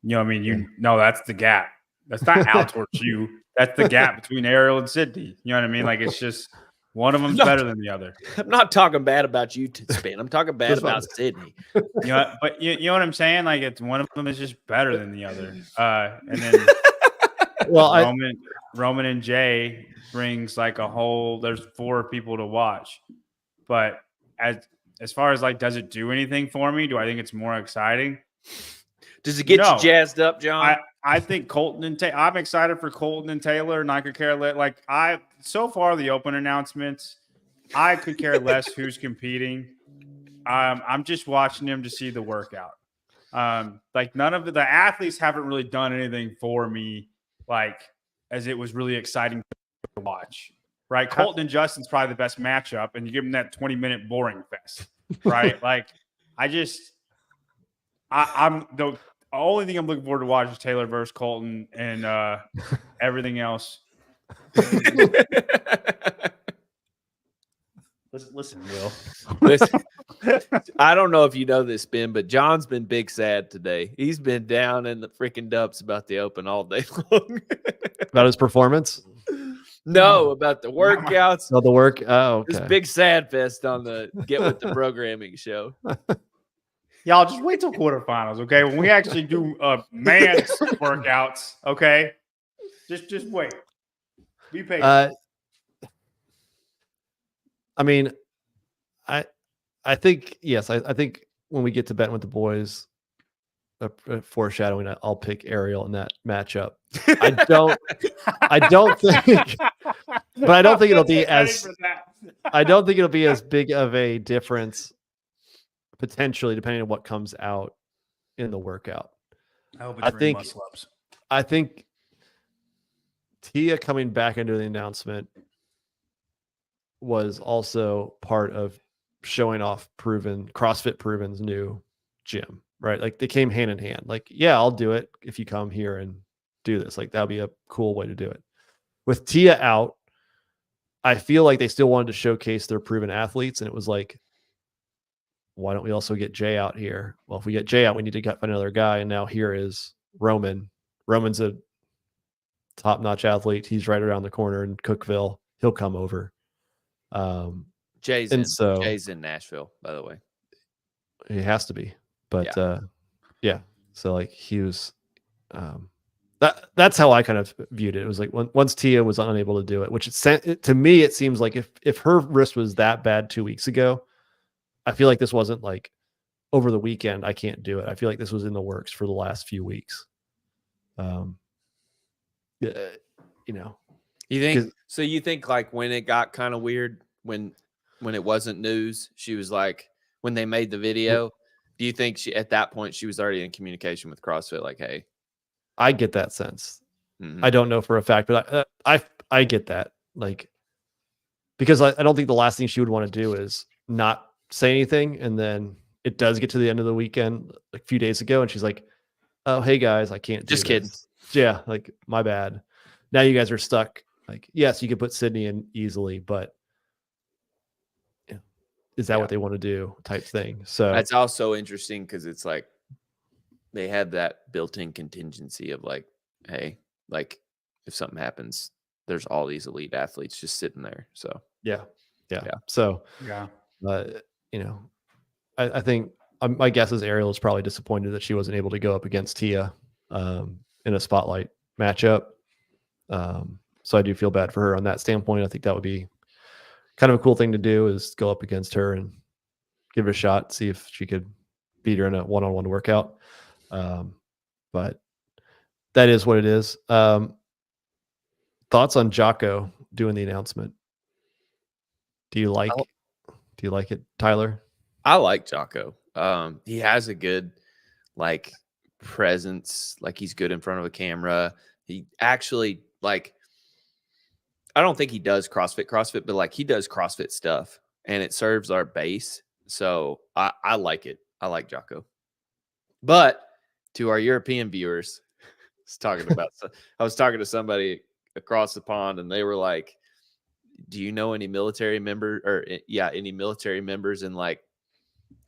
[SPEAKER 3] you know what I mean? That's the gap. That's not out towards you. That's the gap between Ariel and Sydney. You know what I mean? Like, it's just one of them's better than the other.
[SPEAKER 2] I'm not talking bad about you, Spin. I'm talking bad about Sydney.
[SPEAKER 3] But you know what I'm saying? Like, it's one of them is just better than the other. And then Roman and Jay brings like a whole. There's 4 people to watch, but as far as like, does it do anything for me? Do I think it's more exciting?
[SPEAKER 2] Does it get
[SPEAKER 3] No.
[SPEAKER 2] you jazzed up, John?
[SPEAKER 3] I think Colton and I'm excited for Colton and Taylor, and I could care less. Like so far the open announcements, I could care less who's competing. I'm just watching them to see the workout. Like none of the athletes haven't really done anything for me, like as it was really exciting to watch. Right, Colton and Justin's probably the best matchup, and you give them that 20-minute boring fest. Right, like I'm the only thing I'm looking forward to watch is Taylor versus Colton, and everything else. Listen, Will.
[SPEAKER 2] Listen, I don't know if you know this, Ben, but John's been big sad today. He's been down in the freaking dumps about the open all day long.
[SPEAKER 1] About his performance?
[SPEAKER 2] No, about the workouts.
[SPEAKER 1] No, the work. Oh, okay.
[SPEAKER 2] This big sad fest on the Get With the Programming show.
[SPEAKER 3] Y'all just wait till quarterfinals, okay? When we actually do man's workouts, okay? Just wait. Be patient.
[SPEAKER 1] I mean, I think yes. I think when we get to betting with the boys, foreshadowing, I'll pick Ariel in that matchup. I don't think, but I don't think it'll be as. I don't think it'll be as big of a difference. Potentially, depending on what comes out in the workout. I think Tia coming back into the announcement was also part of showing off CrossFit Proven's new gym, right? Like they came hand in hand. Like, yeah, I'll do it if you come here and do this. Like that'll be a cool way to do it. With Tia out, I feel like they still wanted to showcase their proven athletes, and it was like, why don't we also get Jay out here? Well, if we get Jay out, we need to find another guy. And now here is Roman. Roman's a top-notch athlete. He's right around the corner in Cookeville. He'll come over.
[SPEAKER 2] Jay's in Nashville, by the way.
[SPEAKER 1] He has to be. But yeah. So like he was that's how I kind of viewed it. It was like once Tia was unable to do it, which to me it seems like if her wrist was that bad 2 weeks ago, I feel like this wasn't like over the weekend, I can't do it. I feel like this was in the works for the last few weeks. You
[SPEAKER 2] think like when it got kind of weird, when it wasn't news, she was like, when they made the video, do you think at that point she was already in communication with CrossFit? Like, hey,
[SPEAKER 1] I get that sense. I don't know for a fact, but I get that. Like, because I don't think the last thing she would want to do is not say anything, and then it does get to the end of the weekend like a few days ago and she's like, oh hey guys, I can't do
[SPEAKER 2] just kidding.
[SPEAKER 1] Yeah, like my bad, now you guys are stuck. Like, yes, you could put Sydney in easily, but is that what they want to do type thing? So
[SPEAKER 2] that's also interesting because it's like they had that built-in contingency of like, hey, like if something happens, there's all these elite athletes just sitting there. So
[SPEAKER 1] yeah. So I think my guess is Ariel is probably disappointed that she wasn't able to go up against Tia in a spotlight matchup. So I do feel bad for her on that standpoint. I think that would be kind of a cool thing to do, is go up against her and give it a shot, see if she could beat her in a one-on-one workout. But that is what it is. Thoughts on Jocko doing the announcement? Do you like it, Tyler?
[SPEAKER 2] I like Jocko. He has a good like presence, like he's good in front of a camera. He actually like, I don't think he does CrossFit, but like he does CrossFit stuff and it serves our base. So I like it. I like Jocko. But to our European viewers, I was talking to somebody across the pond and they were like, do you know any military any military members in like,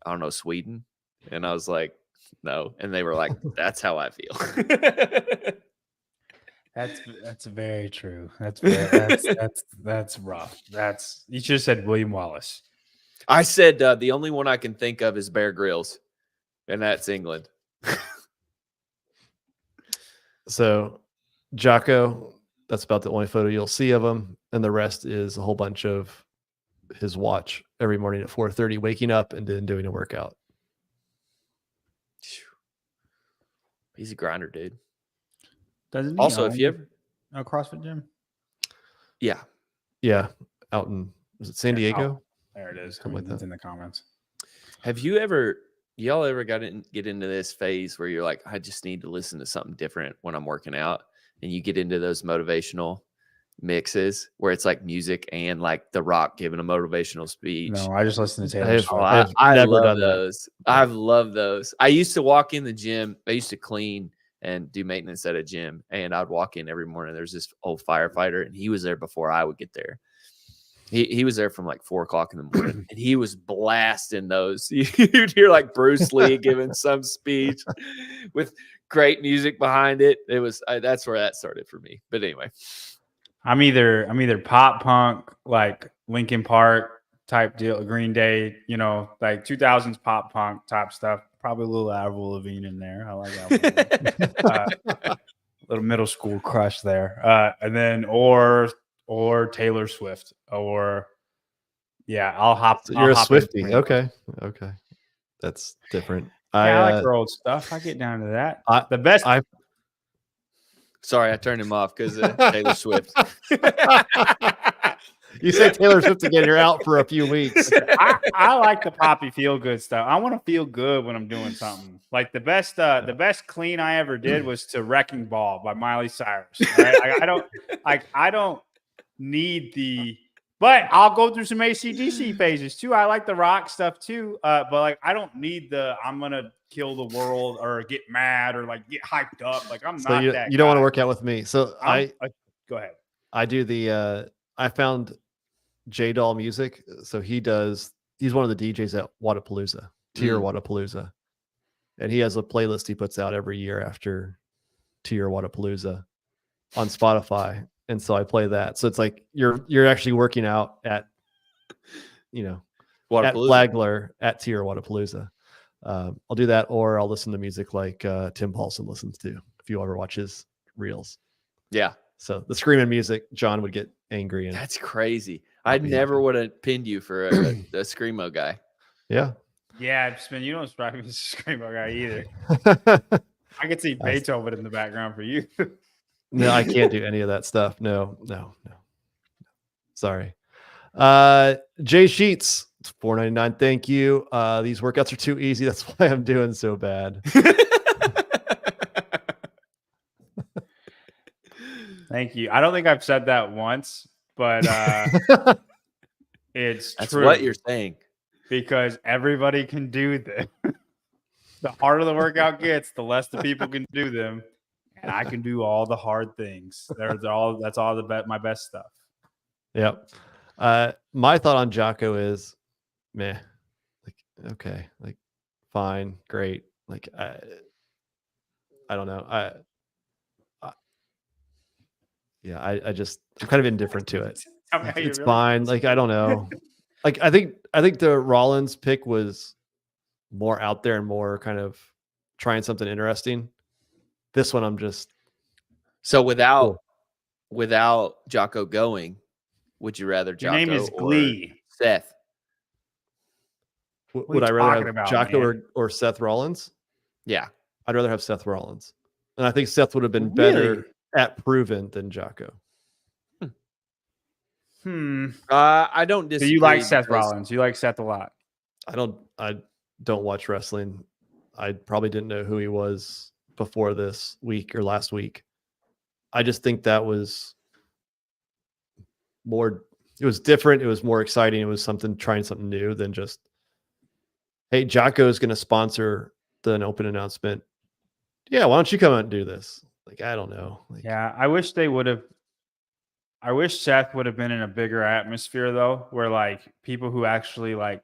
[SPEAKER 2] I don't know, Sweden? And I was like, no. And they were like, that's how I feel.
[SPEAKER 3] That's very true. That's rough. You should have said William Wallace.
[SPEAKER 2] I said the only one I can think of is Bear Grylls, and that's England.
[SPEAKER 1] So Jocko, that's about the only photo you'll see of him, and the rest is a whole bunch of his watch every morning at 4:30, waking up and then doing a workout.
[SPEAKER 2] He's a grinder, dude.
[SPEAKER 3] Doesn't he
[SPEAKER 2] Also, if
[SPEAKER 3] own
[SPEAKER 2] you ever,
[SPEAKER 3] a CrossFit gym?
[SPEAKER 2] yeah,
[SPEAKER 1] Yeah, out in was it San Diego?
[SPEAKER 3] There it is.
[SPEAKER 1] Something like
[SPEAKER 3] It's
[SPEAKER 1] that.
[SPEAKER 3] in the comments.
[SPEAKER 2] have y'all ever get into this phase where you're like, I just need to listen to something different when I'm working out, and you get into those motivational mixes where it's like music and like The Rock giving a motivational speech?
[SPEAKER 3] No, I just listen to
[SPEAKER 1] I
[SPEAKER 3] Taylor
[SPEAKER 1] have-
[SPEAKER 3] Swift.
[SPEAKER 1] I have
[SPEAKER 2] I
[SPEAKER 1] never
[SPEAKER 2] love
[SPEAKER 1] done that.
[SPEAKER 2] those. I've loved those. I used to walk in the gym. I used to clean and do maintenance at a gym, and I'd walk in every morning. There's this old firefighter, and he was there before I would get there. He was there from like 4 o'clock in the morning, and he was blasting those. You'd hear like Bruce Lee giving some speech with great music behind it. It was that's where that started for me. But anyway,
[SPEAKER 3] I'm either pop punk, like Linkin Park type deal, Green Day, like 2000s pop punk type stuff. Probably a little Avril Lavigne in there. I like Avril Lavigne. Little middle school crush there. And then or Taylor Swift, or I'll hop.
[SPEAKER 1] So you're
[SPEAKER 3] I'll
[SPEAKER 1] a
[SPEAKER 3] hop in
[SPEAKER 1] Swiftie.
[SPEAKER 3] between.
[SPEAKER 1] Okay. That's different.
[SPEAKER 3] I like her old stuff. I get down to that. The best.
[SPEAKER 2] sorry, I turned him off because Taylor Swift.
[SPEAKER 1] You say Taylor Swift again, you're out for a few weeks.
[SPEAKER 3] I like the poppy feel good stuff. I want to feel good when I'm doing something. Like the best clean I ever did was to Wrecking Ball by Miley Cyrus. Right? I don't need but I'll go through some AC/DC phases too. I like the rock stuff too. But like I don't need I'm gonna kill the world or get mad or like get hyped up. Like I'm not that.
[SPEAKER 1] You don't want to work out with me. So
[SPEAKER 3] go ahead.
[SPEAKER 1] I do I found J-Doll Music. So he's one of the DJs at Wadapalooza, Tier Wadapalooza. And he has a playlist he puts out every year after Tier Wadapalooza on Spotify. And so I play that. So it's like you're actually working out at at Flagler at Tier Wadapalooza. I'll do that, or I'll listen to music like Tim Paulson listens to, if you ever watch his reels.
[SPEAKER 2] Yeah.
[SPEAKER 1] So the screaming music, John would get angry. And
[SPEAKER 2] that's crazy. I never would have pinned you for a screamo guy.
[SPEAKER 1] Yeah.
[SPEAKER 3] Yeah, you don't strike me as a screamo guy either. I could see Beethoven in the background for you.
[SPEAKER 1] No, I can't do any of that stuff. No. Sorry. Jay Sheets, it's $4.99. Thank you. These workouts are too easy. That's why I'm doing so bad.
[SPEAKER 3] Thank you. I don't think I've said that once, but that's true.
[SPEAKER 2] What you're saying.
[SPEAKER 3] Because everybody can do this. The harder the workout gets, the less the people can do them. And I can do all the hard things. That's all my best stuff.
[SPEAKER 1] Yep. My thought on Jocko is, meh. Like, okay, like, fine, great. Like, I don't know. I'm kind of indifferent to it. It's fine. Like, I don't know. Like, I think the Rollins pick was more out there and more kind of trying something interesting. This one, I'm just
[SPEAKER 2] without Jocko going, would you rather Jocko?
[SPEAKER 3] Your name is Glee.
[SPEAKER 2] Seth.
[SPEAKER 1] Would I rather have Jocko or Seth Rollins?
[SPEAKER 2] Yeah,
[SPEAKER 1] I'd rather have Seth Rollins, and I think Seth would have been better at proven than Jocko.
[SPEAKER 2] I don't disagree.
[SPEAKER 3] So you like Seth Rollins? You like Seth a lot?
[SPEAKER 1] I don't watch wrestling. I probably didn't know who he was before this week or last week. I just think that was more. It was different. It was more exciting. It was trying something new than just, hey, Jocko is going to sponsor an open announcement. Yeah, why don't you come out and do this? Like, I don't know.
[SPEAKER 3] Yeah, I wish they would have. I wish Seth would have been in a bigger atmosphere though, where like people who actually like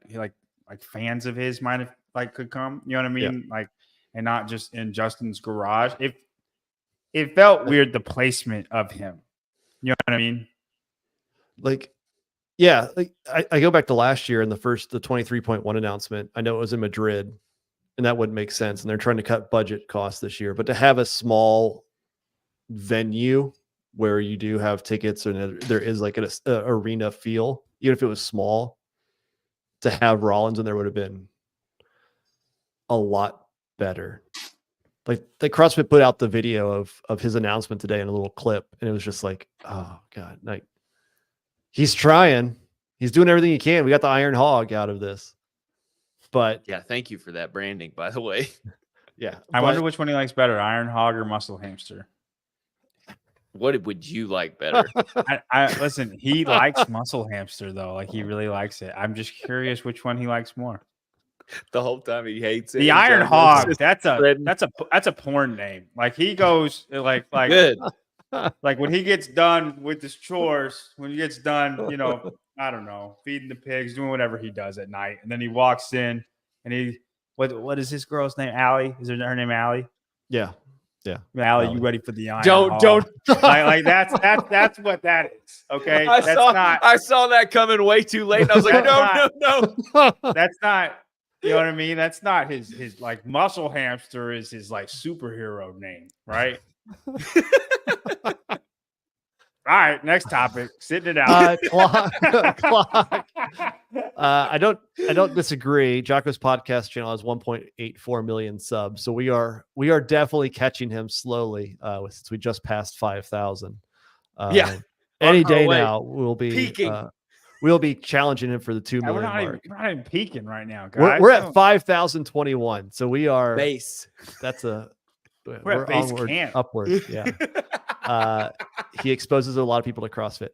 [SPEAKER 3] fans of his might have could come. You know what I mean? Yeah. Like, and not just in Justin's garage. It felt weird, the placement of him. You know what I mean?
[SPEAKER 1] Like, yeah, like I go back to last year and the 23.1 announcement. I know it was in Madrid, and that wouldn't make sense. And they're trying to cut budget costs this year, but to have a small venue where you do have tickets and there is like an arena feel, even if it was small, to have Rollins in there would have been a lot better. Like the CrossFit put out the video of his announcement today in a little clip, and it was just like, oh God, like he's trying, he's doing everything he can. We got the Iron Hog out of this, but
[SPEAKER 2] Yeah, thank you for that branding, by the way.
[SPEAKER 1] yeah,
[SPEAKER 3] I wonder which one he likes better, Iron Hog or Muscle Hamster.
[SPEAKER 2] What would you like better?
[SPEAKER 3] I listen, he likes Muscle Hamster though. Like he really likes it. I'm just curious which one he likes more.
[SPEAKER 2] The whole time he hates it.
[SPEAKER 3] The
[SPEAKER 2] He's
[SPEAKER 3] Iron
[SPEAKER 2] like,
[SPEAKER 3] Hog,
[SPEAKER 2] "It's
[SPEAKER 3] that's
[SPEAKER 2] spreading."
[SPEAKER 3] a porn name. Like he goes like
[SPEAKER 2] Good.
[SPEAKER 3] like when he gets done with his chores, when he gets done, you know, I don't know, feeding the pigs, doing whatever he does at night, and then he walks in and he what is this girl's name? Allie? Is her name Allie?
[SPEAKER 1] yeah.
[SPEAKER 3] Allie,
[SPEAKER 1] Allie.
[SPEAKER 3] you ready for the Iron
[SPEAKER 2] Don't
[SPEAKER 3] Hog? like that's what that is. Okay,
[SPEAKER 2] I saw that coming way too late. And I was like, no.
[SPEAKER 3] That's not. You know what I mean? That's not his like Muscle Hamster is his like superhero name, right? All right, next topic. Sitting it out.
[SPEAKER 1] Clock. I don't disagree. Jocko's podcast channel has 1.84 million subs, so we are definitely catching him slowly. Since we just passed 5,000.
[SPEAKER 2] Yeah.
[SPEAKER 1] Any
[SPEAKER 2] On our
[SPEAKER 1] day
[SPEAKER 2] way.
[SPEAKER 1] now we'll be
[SPEAKER 2] Peaking.
[SPEAKER 1] we'll be challenging him for the 2 million mark.
[SPEAKER 3] We're not even peaking right now, guys.
[SPEAKER 1] We're at 5,021, so we are
[SPEAKER 2] Base.
[SPEAKER 1] That's a
[SPEAKER 3] we're at base
[SPEAKER 1] onward,
[SPEAKER 3] camp.
[SPEAKER 1] upward. Yeah. He exposes a lot of people to CrossFit.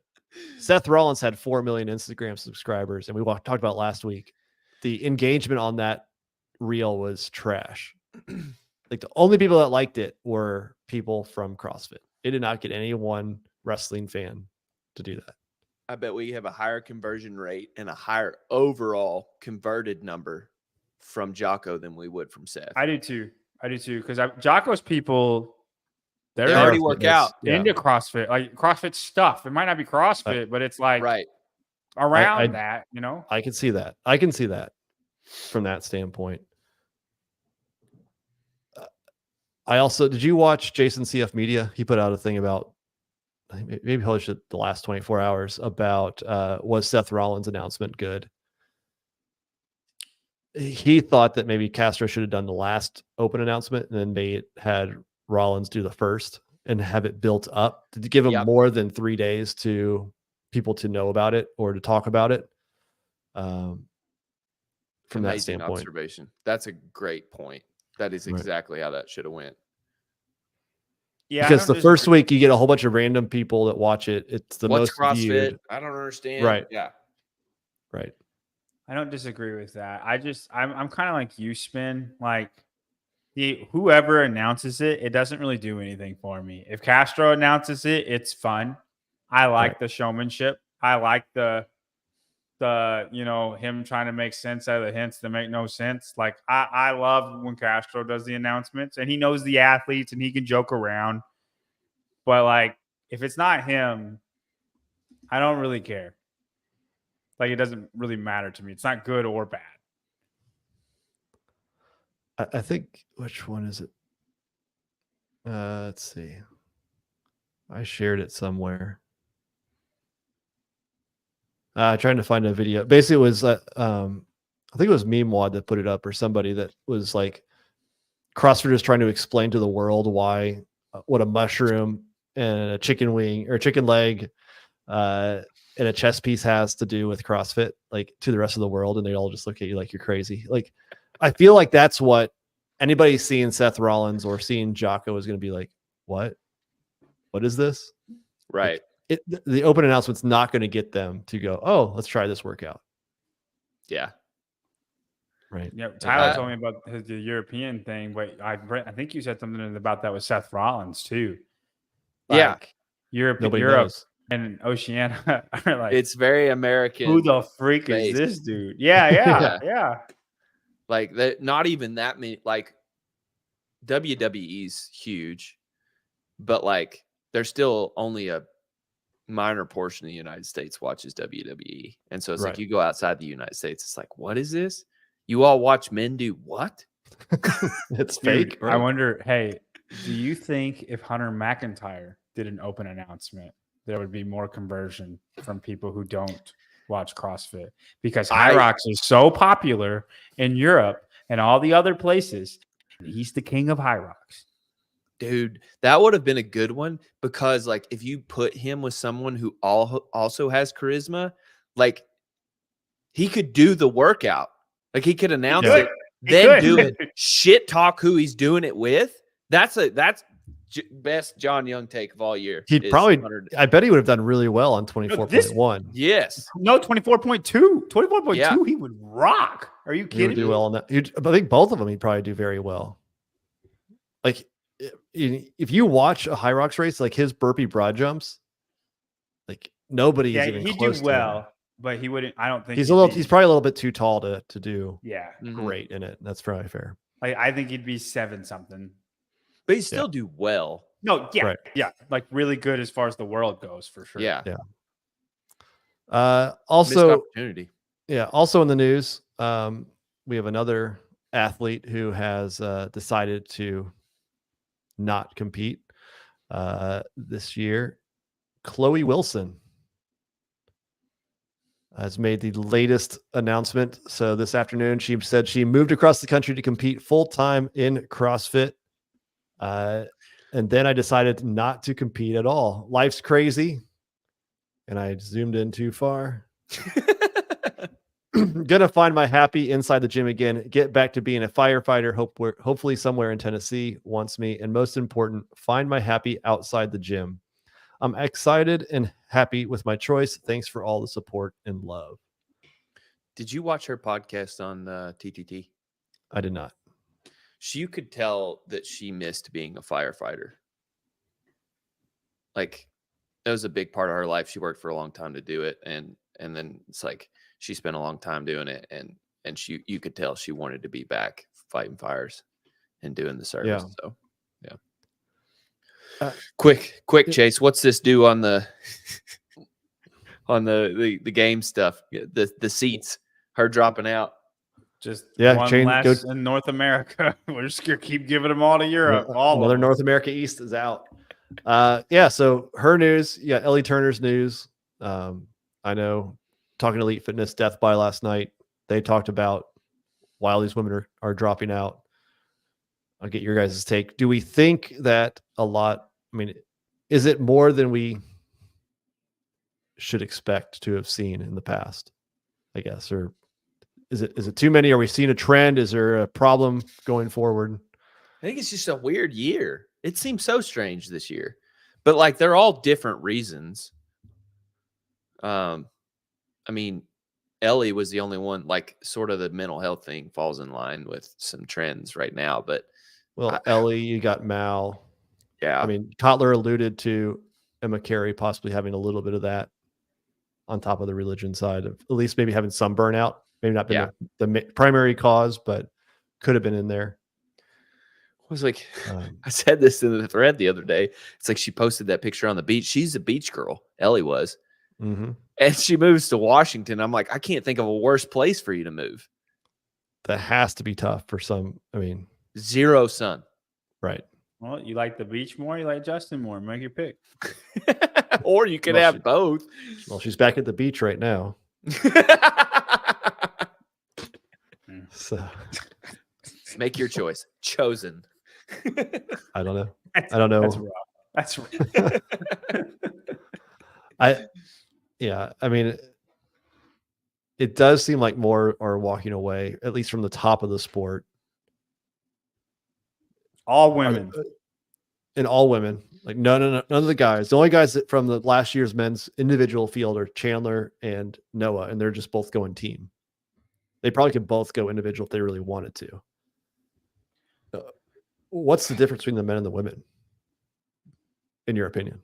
[SPEAKER 1] Seth Rollins had 4 million Instagram subscribers, and we talked about last week. The engagement on that reel was trash. Like the only people that liked it were people from CrossFit. It did not get any one wrestling fan to do that.
[SPEAKER 2] I bet we have a higher conversion rate and a higher overall converted number from Jocko than we would from Seth.
[SPEAKER 3] I do too. Because Jocko's people,
[SPEAKER 2] They already work out.
[SPEAKER 3] into CrossFit, like CrossFit stuff. It might not be CrossFit, but it's like around that, you know.
[SPEAKER 1] I can see that. I can see that from that standpoint. I also did you watch Jason CF Media? He put out a thing about maybe published it the last 24 hours about was Seth Rollins' announcement good? He thought that maybe Castro should have done the last open announcement and then had Rollins do the first and have it built up to give him more than 3 days to people to know about it or to talk about it. From that standpoint,
[SPEAKER 2] observation. That's a great point. That is exactly how that should have went.
[SPEAKER 1] Yeah, because the first week you get a whole bunch of random people that watch it. It's the most
[SPEAKER 2] CrossFit?
[SPEAKER 1] viewed.
[SPEAKER 2] I don't understand.
[SPEAKER 1] Right.
[SPEAKER 2] Yeah.
[SPEAKER 1] Right.
[SPEAKER 3] I don't disagree with that. I'm kind of like you, Spin. Like whoever announces it, it doesn't really do anything for me. If Castro announces it, it's fun. I like the showmanship. I like the him trying to make sense out of the hints that make no sense. Like I love when Castro does the announcements and he knows the athletes and he can joke around. But like if it's not him, I don't really care. Like it doesn't really matter to me. It's not good or bad.
[SPEAKER 1] I think which one is it? Let's see. I shared it somewhere. Trying to find a video. Basically, it was I think it was Memewad that put it up, or somebody that was like, CrossFitters trying to explain to the world why what a mushroom and a chicken wing or a chicken leg and a chest piece has to do with CrossFit, like to the rest of the world, and they all just look at you like you're crazy. Like, I feel like that's what anybody seeing Seth Rollins or seeing Jocko is going to be like. What is this?
[SPEAKER 2] Right.
[SPEAKER 1] The open announcement's not going to get them to go, oh, let's try this workout.
[SPEAKER 2] Yeah.
[SPEAKER 1] Right.
[SPEAKER 3] Yeah. Tyler told me about the European thing, but I think you said something about that with Seth Rollins too. Like, Europe and Oceania are like,
[SPEAKER 2] it's very American.
[SPEAKER 3] Who the freak is this dude? Yeah.
[SPEAKER 2] Like that. Not even that many. Like WWE's huge, but like there's still only a minor portion of the United States watches WWE. And so it's like you go outside the United States, it's like, what is this? You all watch men do what?
[SPEAKER 1] It's fake.
[SPEAKER 3] Right? I wonder, hey, do you think if Hunter McIntyre did an open announcement, there would be more conversion from people who don't watch CrossFit because High Rocks is so popular in Europe and all the other places. He's the king of High Rocks.
[SPEAKER 2] Dude, that would have been a good one because, like, if you put him with someone who also has charisma, like, he could do the workout. Like, he could announce it, then do it, shit talk who he's doing it with. That's best John Young take of all year.
[SPEAKER 1] He'd probably, I bet he would have done really well on 24.1.
[SPEAKER 2] Yes.
[SPEAKER 3] No, 24.2. 24.2,
[SPEAKER 2] Yeah.
[SPEAKER 3] he would rock. Are you kidding?
[SPEAKER 1] He would do well on that. I think both of them, he'd probably do very well. Like, if you watch a High Rocks race, like his burpee broad jumps, like nobody is even close to him.
[SPEAKER 3] But he wouldn't. I don't think
[SPEAKER 1] he's probably a little bit too tall to do great in it. That's probably fair.
[SPEAKER 3] I think he'd be 7 something,
[SPEAKER 2] but he'd still do well.
[SPEAKER 3] No, yeah, like really good as far as the world goes for sure.
[SPEAKER 2] Yeah.
[SPEAKER 1] Also,
[SPEAKER 2] missed opportunity.
[SPEAKER 1] Yeah. Also in the news, we have another athlete who has decided to not compete this year. Chloe Wilson has made the latest announcement. So this afternoon, she said she moved across the country to compete full-time in CrossFit. And then I decided not to compete at all. Life's crazy. And I zoomed in too far. Gonna find my happy inside the gym again, get back to being a firefighter. Hopefully somewhere in Tennessee wants me. And most important, find my happy outside the gym. I'm excited and happy with my choice. Thanks for all the support and love.
[SPEAKER 2] Did you watch her podcast on TTT?
[SPEAKER 1] I did not.
[SPEAKER 2] You could tell that she missed being a firefighter. Like, that was a big part of her life. She worked for a long time to do it. And then it's like she spent a long time doing it. And you could tell she wanted to be back fighting fires and doing the service.
[SPEAKER 1] Yeah.
[SPEAKER 2] So, yeah. Quick, Chase. What's this do on the game stuff? The seats, her dropping out.
[SPEAKER 3] Just one less in North America. We're just gonna keep giving them all to Europe.
[SPEAKER 1] Another North America East is out. So her news, Ellie Turner's news. I know, talking to Elite Fitness Death by last night, they talked about why all these women are dropping out. I'll get your guys' take. Do we think that a lot, I mean, is it more than we should expect to have seen in the past, I guess, or is it too many? Are we seeing a trend? Is there a problem going forward?
[SPEAKER 2] I think it's just a weird year. It seems so strange this year, but like they're all different reasons. I mean, Ellie was the only one, like sort of the mental health thing falls in line with some trends right now, but
[SPEAKER 1] Ellie, you got Mal.
[SPEAKER 2] Yeah.
[SPEAKER 1] I mean, Kotler alluded to Emma Carey possibly having a little bit of that on top of the religion side of at least maybe having some burnout. Maybe not been the primary cause, but could have been in there.
[SPEAKER 2] I was like, I said this in the thread the other day. It's like she posted that picture on the beach. She's a beach girl. Ellie was.
[SPEAKER 1] Mm-hmm.
[SPEAKER 2] And she moves to Washington. I'm like, I can't think of a worse place for you to move.
[SPEAKER 1] That has to be tough for some. I mean,
[SPEAKER 2] 0 sun.
[SPEAKER 1] Right.
[SPEAKER 3] Well, you like the beach more? You like Justin more? Make your pick.
[SPEAKER 2] Or you could have both.
[SPEAKER 1] Well, she's back at the beach right now. So
[SPEAKER 2] make your choice. Chosen.
[SPEAKER 1] I don't know. I don't know.
[SPEAKER 3] That's rough.
[SPEAKER 1] I mean, it does seem like more are walking away, at least from the top of the sport.
[SPEAKER 3] All women.
[SPEAKER 1] And all women. Like none of the guys. The only guys that from the last year's men's individual field are Chandler and Noah, and they're just both going team. They probably could both go individual if they really wanted to. What's the difference between the men and the women, in your opinion?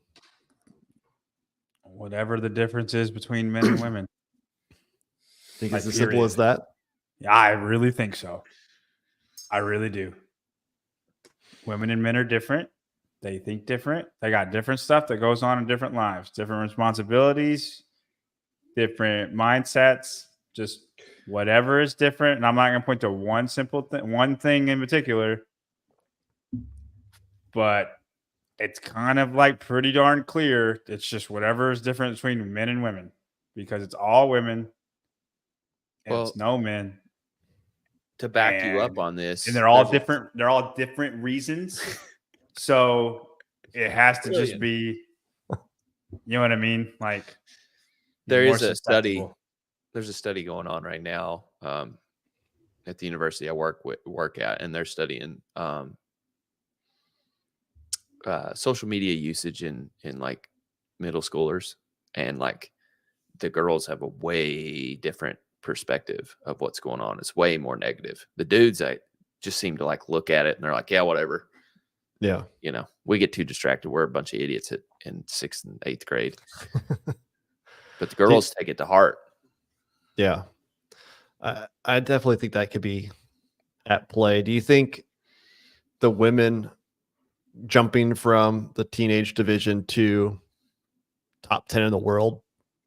[SPEAKER 3] Whatever the difference is between men and women.
[SPEAKER 1] Think it's as simple as that?
[SPEAKER 3] Yeah, I really think so. I really do. Women and men are different. They think different. They got different stuff that goes on in different lives, different responsibilities, different mindsets, just whatever is different. And I'm not going to point to one simple thing, one thing in particular, but it's kind of like pretty darn clear. It's just whatever is different between men and women. because it's all women and
[SPEAKER 2] Well,
[SPEAKER 3] it's no men.
[SPEAKER 2] to back you up
[SPEAKER 3] And-
[SPEAKER 2] on this,
[SPEAKER 3] And they're all
[SPEAKER 2] there's a-
[SPEAKER 3] different. They're all different reasons. So it has to just
[SPEAKER 2] Brilliant.
[SPEAKER 3] be, you know what I mean? Like
[SPEAKER 2] There
[SPEAKER 3] you're more
[SPEAKER 2] is a study.
[SPEAKER 3] susceptible.
[SPEAKER 2] There's a study going on right now at the university I work at, and they're studying social media usage in like middle schoolers, and like the girls have a way different perspective of what's going on. It's way more negative. The dudes, I just seem to like look at it and they're like, yeah, whatever.
[SPEAKER 1] Yeah.
[SPEAKER 2] You know, we get too distracted. We're a bunch of idiots in 6th and 8th grade. But the girls take it to heart.
[SPEAKER 1] Yeah. I definitely think that could be at play. Do you think the women jumping from the teenage division to top 10 in the world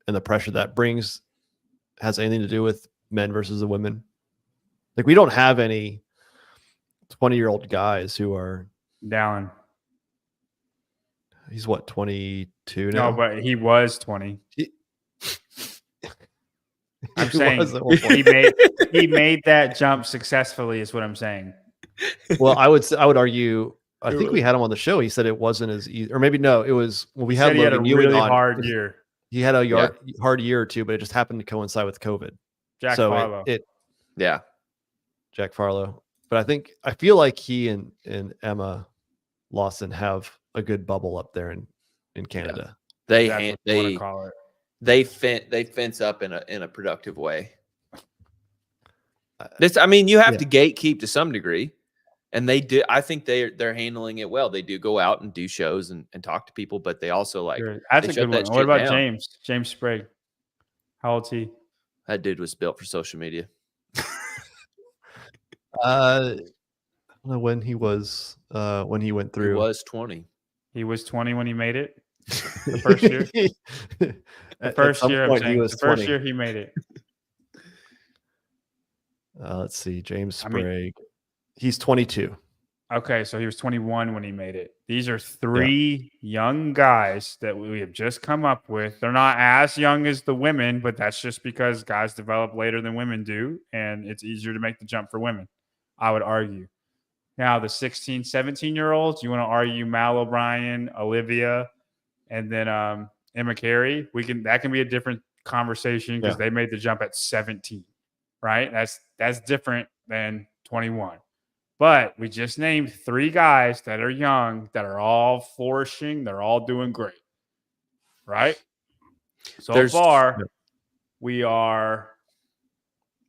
[SPEAKER 1] and the pressure that brings has anything to do with men versus the women? Like, we don't have any 20-year-old guys who are,
[SPEAKER 3] Dallin.
[SPEAKER 1] he's what, 22 now?
[SPEAKER 3] No, but he was 20. I'm
[SPEAKER 1] He
[SPEAKER 3] saying
[SPEAKER 1] was at one point.
[SPEAKER 3] he made that jump successfully is what I'm saying.
[SPEAKER 1] Well, I would argue, I think we had him on the show. He said it wasn't as easy, or maybe no, it was when we
[SPEAKER 3] He
[SPEAKER 1] had
[SPEAKER 3] said he had a
[SPEAKER 1] Logan Ewing
[SPEAKER 3] really
[SPEAKER 1] on.
[SPEAKER 3] hard year.
[SPEAKER 1] He had a hard year or two, but it just happened to coincide with COVID.
[SPEAKER 3] Jack
[SPEAKER 1] So
[SPEAKER 3] Farlow.
[SPEAKER 2] Yeah.
[SPEAKER 1] Jack Farlow. But I feel like he and Emma Lawson have a good bubble up there in Canada.
[SPEAKER 2] They
[SPEAKER 3] That's what you wanna call it.
[SPEAKER 2] they fence up in a productive way. This, I mean, you have to gatekeep to some degree, and they do. I think they're handling it well. They do go out and do shows and talk to people, but they also like
[SPEAKER 3] Sure. That's
[SPEAKER 2] they
[SPEAKER 3] a
[SPEAKER 2] shut
[SPEAKER 3] good
[SPEAKER 2] that
[SPEAKER 3] one. What
[SPEAKER 2] shit
[SPEAKER 3] about
[SPEAKER 2] down.
[SPEAKER 3] James? James Sprague. How old's he?
[SPEAKER 2] That dude was built for social media.
[SPEAKER 1] I don't know when he was when he went
[SPEAKER 2] He
[SPEAKER 1] through.
[SPEAKER 2] was 20.
[SPEAKER 3] He was 20 when he made it. The first year. The first
[SPEAKER 1] some
[SPEAKER 3] year, I'm
[SPEAKER 1] point he
[SPEAKER 3] saying.
[SPEAKER 1] was
[SPEAKER 3] The first
[SPEAKER 1] 20.
[SPEAKER 3] year he made it.
[SPEAKER 1] Let's see, James
[SPEAKER 3] I mean-
[SPEAKER 1] Sprague. He's 22.
[SPEAKER 3] Okay, so he was 21 when he made it. These are three young guys that we have just come up with. They're not as young as the women, but that's just because guys develop later than women do, and it's easier to make the jump for women, I would argue. Now, the 16, 17-year-olds, you want to argue Mal O'Brien, Olivia, and then Emma Carey. That can be a different conversation because they made the jump at 17, right? That's different than 21. But we just named three guys that are young, that are all flourishing. They're all doing great, right? So far, we are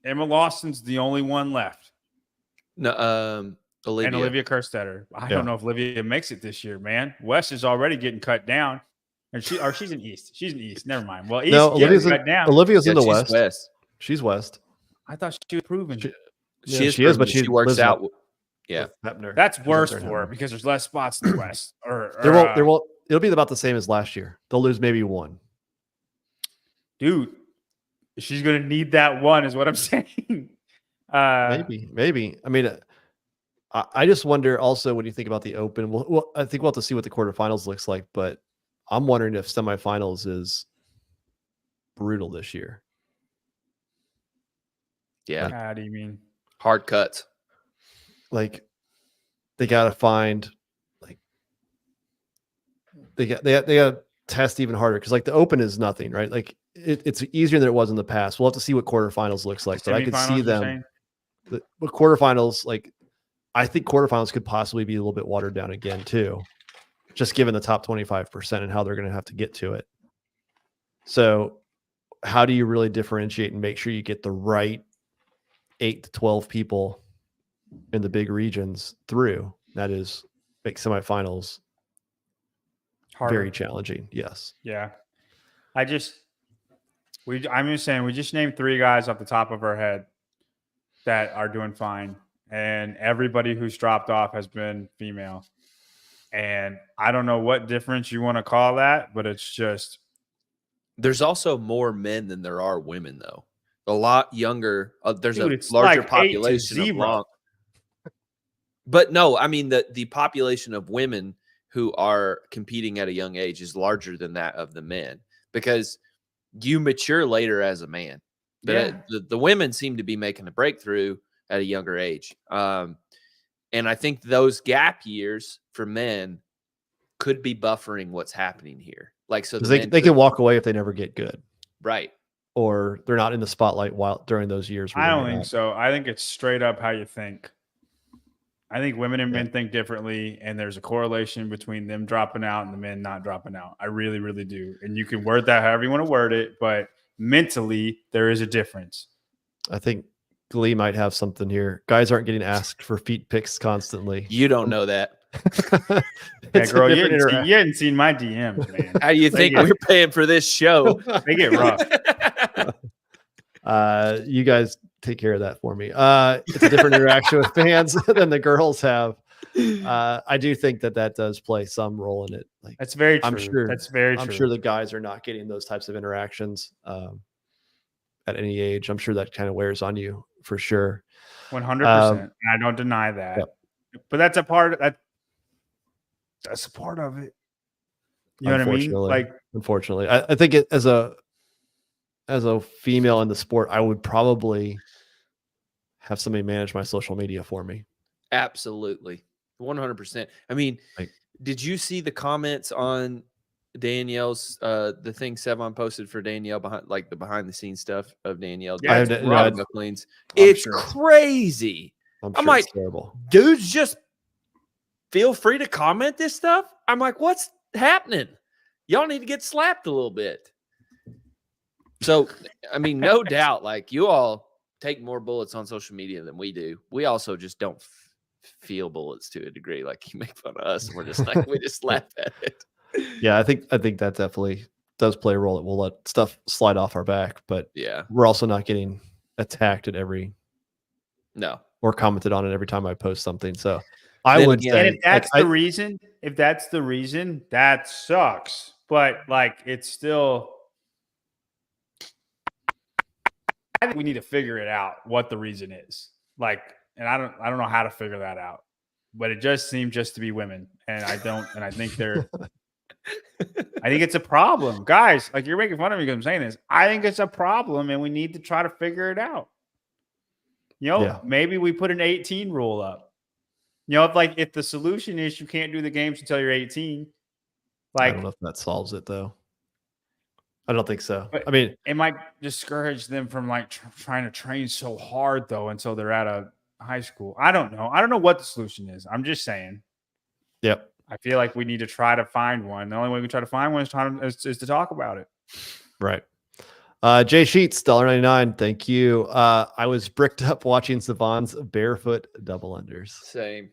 [SPEAKER 3] Emma Lawson's the only one left.
[SPEAKER 2] No, Olivia.
[SPEAKER 3] And Olivia Kerstetter. I don't know if Olivia makes it this year, man. West is already getting cut down. And she's in East. She's in East. Never mind. Well, East
[SPEAKER 1] Olivia's
[SPEAKER 3] cut down.
[SPEAKER 1] Olivia's in the
[SPEAKER 2] she's
[SPEAKER 1] West. She's West.
[SPEAKER 3] I thought she was proven.
[SPEAKER 2] She is, but she works out. Yeah,
[SPEAKER 3] that's worse for her because there's less spots in the West.
[SPEAKER 1] There won't. It'll be about the same as last year. They'll lose maybe one.
[SPEAKER 3] Dude, she's gonna need that one, is what I'm saying.
[SPEAKER 1] Maybe. I mean, I just wonder also when you think about the Open. Well, I think we'll have to see what the quarterfinals looks like, but I'm wondering if semifinals is brutal this year.
[SPEAKER 2] Yeah.
[SPEAKER 3] How do you mean?
[SPEAKER 2] Hard cuts.
[SPEAKER 1] Like they got to find, like they got to test even harder because like the Open is nothing, right? Like it's easier than it was in the past. We'll have to see what quarterfinals looks like, but I could see them. But quarterfinals, like I think quarterfinals could possibly be a little bit watered down again too, just given the top 25% and how they're going to have to get to it. So how do you really differentiate and make sure you get the right 8 to 12 people in the big regions through? That is make semifinals very challenging. Yes.
[SPEAKER 3] Yeah. I'm just saying we just named three guys off the top of our head that are doing fine. And everybody who's dropped off has been female. And I don't know what difference you want to call that, but it's just.
[SPEAKER 2] There's also more men than there are women, though. A lot younger. There's a larger
[SPEAKER 3] like
[SPEAKER 2] population of long. But no, I mean the population of women who are competing at a young age is larger than that of the men, because you mature later as a man. The women seem to be making a breakthrough at a younger age. And I think those gap years for men could be buffering what's happening here. Like, so
[SPEAKER 1] they can walk away if they never get good.
[SPEAKER 2] Right.
[SPEAKER 1] Or they're not in the spotlight during those years.
[SPEAKER 3] I don't think so. I think it's straight up how you think. I think women and men think differently, and there's a correlation between them dropping out and the men not dropping out. I really, really do. And you can word that however you want to word it, but mentally, there is a difference.
[SPEAKER 1] I think Glee might have something here. Guys aren't getting asked for feet pics constantly.
[SPEAKER 2] You don't know that.
[SPEAKER 3] Yeah, girl, you hadn't seen my DMs, man.
[SPEAKER 2] How do you think we're paying for this show?
[SPEAKER 3] They get rough.
[SPEAKER 1] You guys take care of that for me. It's a different interaction with fans than the girls have. I do think that does play some role in it. Like,
[SPEAKER 3] that's very true.
[SPEAKER 1] I'm sure
[SPEAKER 3] I'm
[SPEAKER 1] sure the guys are not getting those types of interactions at any age. I'm sure that kind of wears on you for sure.
[SPEAKER 3] 100%. I don't deny that. Yep. But that's a part of that. That's a part of it. You know what I mean? Like,
[SPEAKER 1] unfortunately, I think as a female in the sport, I would probably have somebody manage my social media for me.
[SPEAKER 2] Absolutely. 100%. I mean, did you see the comments on Danielle's, the thing Sevon posted for Danielle behind the scenes stuff of Danielle?
[SPEAKER 3] Yeah,
[SPEAKER 2] it's crazy.
[SPEAKER 1] I'm like, it's terrible.
[SPEAKER 2] Dudes, just feel free to comment this stuff. I'm like, what's happening? Y'all need to get slapped a little bit. So, I mean, no doubt, like, you all take more bullets on social media than we do. We also just don't feel bullets to a degree. Like, you make fun of us, and we're just like, we just laugh at it.
[SPEAKER 1] Yeah, I think that definitely does play a role. That we'll let stuff slide off our back, but
[SPEAKER 2] yeah,
[SPEAKER 1] we're also not getting attacked at every or commented on it every time I post something. So I would say,
[SPEAKER 3] and if that's the reason, that sucks. But like, it's still, I think we need to figure it out what the reason is. Like, and I don't know how to figure that out. But it just seems just to be women, and I think they're. I think it's a problem, guys. Like, you're making fun of me because I'm saying this. I think it's a problem, and we need to try to figure it out. You know, maybe we put an 18 rule up. You know, if the solution is you can't do the games until you're 18, like,
[SPEAKER 1] I don't know if that solves it though. I don't think so.
[SPEAKER 3] But
[SPEAKER 1] I mean,
[SPEAKER 3] it might discourage them from like trying to train so hard though until they're at a high school. I don't know. I don't know what the solution is. I'm just saying.
[SPEAKER 1] Yep.
[SPEAKER 3] I feel like we need to try to find one. The only way we try to find one is to talk about it.
[SPEAKER 1] Right. Jay Sheets, $1.99. Thank you. I was bricked up watching Savon's barefoot double unders.
[SPEAKER 2] Same.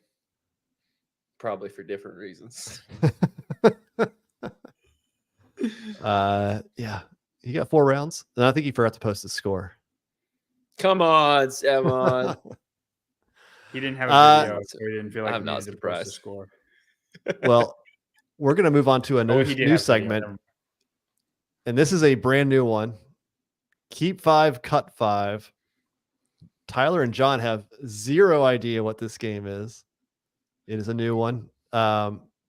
[SPEAKER 2] Probably for different reasons.
[SPEAKER 1] Yeah. He got 4 rounds. And I think he forgot to post the score.
[SPEAKER 2] Come on, Sevon.
[SPEAKER 3] He didn't have a video, so he didn't feel like
[SPEAKER 2] I'm not surprised.
[SPEAKER 3] To post the score.
[SPEAKER 1] Well, we're going to move on to a new segment. And this is a brand new one. Keep 5, cut 5. Tyler and John have zero idea what this game is. It is a new one.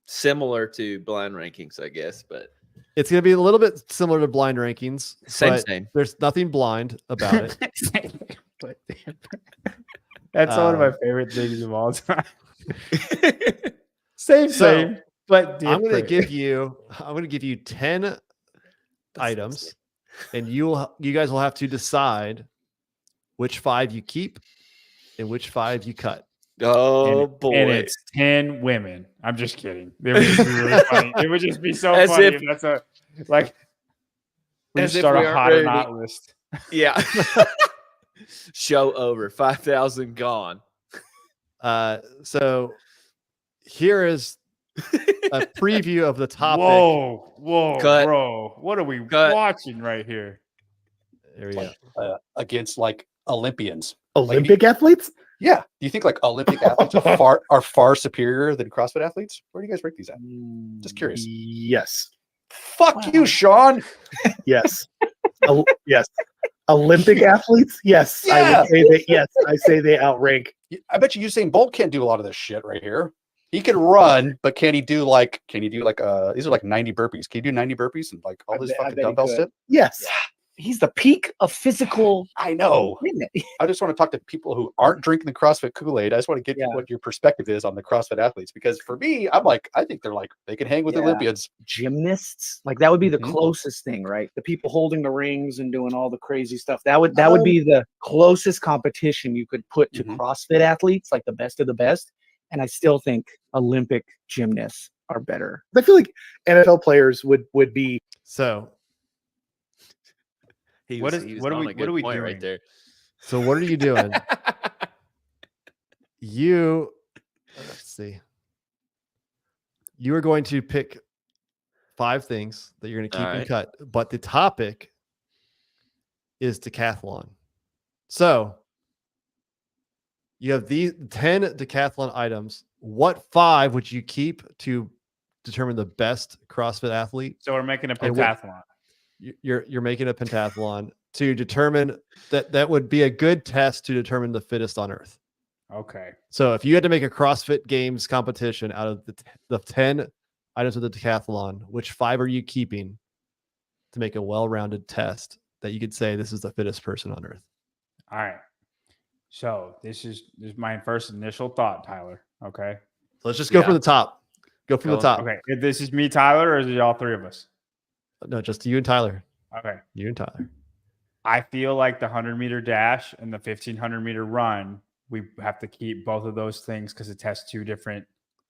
[SPEAKER 2] Similar to blind rankings, I guess, but
[SPEAKER 1] it's going to be a little bit similar to blind rankings.
[SPEAKER 2] Same.
[SPEAKER 1] There's nothing blind about it.
[SPEAKER 3] That's one of my favorite things of all time. Same, but different.
[SPEAKER 1] I'm going to give you 10 items, and you guys will have to decide which 5 you keep and which 5 you cut.
[SPEAKER 2] Oh, boy.
[SPEAKER 3] And it's 10 women. I'm just kidding. It would just be really funny. It would just be so funny if that's a, like, we just start a hot or not list.
[SPEAKER 2] Yeah. Show over. 5,000 gone.
[SPEAKER 1] So here is a preview of the topic.
[SPEAKER 3] Whoa,
[SPEAKER 2] Cut.
[SPEAKER 3] bro. What are we watching right here?
[SPEAKER 1] There we go.
[SPEAKER 4] Against like Olympians.
[SPEAKER 5] Olympic athletes?
[SPEAKER 4] Yeah. Do you think like Olympic athletes are far superior than CrossFit athletes? Where do you guys rank these at? Just curious.
[SPEAKER 5] Yes.
[SPEAKER 4] Fuck you, Sean.
[SPEAKER 5] Yes. Yes. Olympic athletes? Yes.
[SPEAKER 4] Yeah.
[SPEAKER 5] I would say that. Yes. I say they outrank.
[SPEAKER 4] I bet you Usain Bolt can't do a lot of this shit right here. He can run, but can he do like these are like 90 burpees? Can you do 90 burpees and like all
[SPEAKER 5] I
[SPEAKER 4] this
[SPEAKER 5] bet- I
[SPEAKER 4] fucking
[SPEAKER 5] bet he
[SPEAKER 4] dumbbell
[SPEAKER 5] could.
[SPEAKER 4] stuff?
[SPEAKER 5] Yes. He's the peak of physical
[SPEAKER 4] I know.
[SPEAKER 5] fitness.
[SPEAKER 4] I just want to talk to people who aren't drinking the CrossFit Kool-Aid. I just want to get
[SPEAKER 5] Yeah.
[SPEAKER 4] what your perspective is on the CrossFit athletes, because for me, I'm like, I think they're like they can hang with
[SPEAKER 5] Yeah.
[SPEAKER 4] Olympians.
[SPEAKER 5] Gymnasts, like that would be the
[SPEAKER 4] Mhm.
[SPEAKER 5] closest thing, right? The people holding the rings and doing all the crazy stuff. That would be the closest competition you could put to
[SPEAKER 4] Mhm.
[SPEAKER 5] CrossFit athletes, like the best of the best. And I still think Olympic gymnasts are better. I feel like NFL players would be
[SPEAKER 1] So
[SPEAKER 2] He
[SPEAKER 3] What
[SPEAKER 2] was,
[SPEAKER 3] is-
[SPEAKER 2] he was
[SPEAKER 3] what are
[SPEAKER 2] on
[SPEAKER 3] we-
[SPEAKER 2] a
[SPEAKER 3] what
[SPEAKER 2] good
[SPEAKER 3] are we
[SPEAKER 2] point
[SPEAKER 3] doing?
[SPEAKER 2] right there.
[SPEAKER 1] so what are you doing? Let's see. You are going to pick 5 things that you're going to keep
[SPEAKER 2] All
[SPEAKER 1] and
[SPEAKER 2] right.
[SPEAKER 1] cut, but the topic is decathlon. So you have these 10 decathlon items. What 5 would you keep to determine the best CrossFit athlete?
[SPEAKER 3] So we're making a
[SPEAKER 1] And what-
[SPEAKER 3] pentathlon.
[SPEAKER 1] You're making a pentathlon to determine that would be a good test to determine the fittest on earth.
[SPEAKER 3] Okay.
[SPEAKER 1] So if you had to make a CrossFit Games competition out of the 10 items of the decathlon, which 5 are you keeping to make a well-rounded test that you could say this is the fittest person on earth?
[SPEAKER 3] All right. So this is my first initial thought, Tyler. Okay.
[SPEAKER 1] So let's just go
[SPEAKER 2] Yeah.
[SPEAKER 1] from the top. Go from
[SPEAKER 2] Go
[SPEAKER 1] the top.
[SPEAKER 3] Okay. If this is me, Tyler, or is it all 3 of us?
[SPEAKER 1] No, just you and Tyler.
[SPEAKER 3] Okay.
[SPEAKER 1] You and Tyler.
[SPEAKER 3] I feel like the 100-meter dash and the 1500-meter run, we have to keep both of those things because it tests 2 different.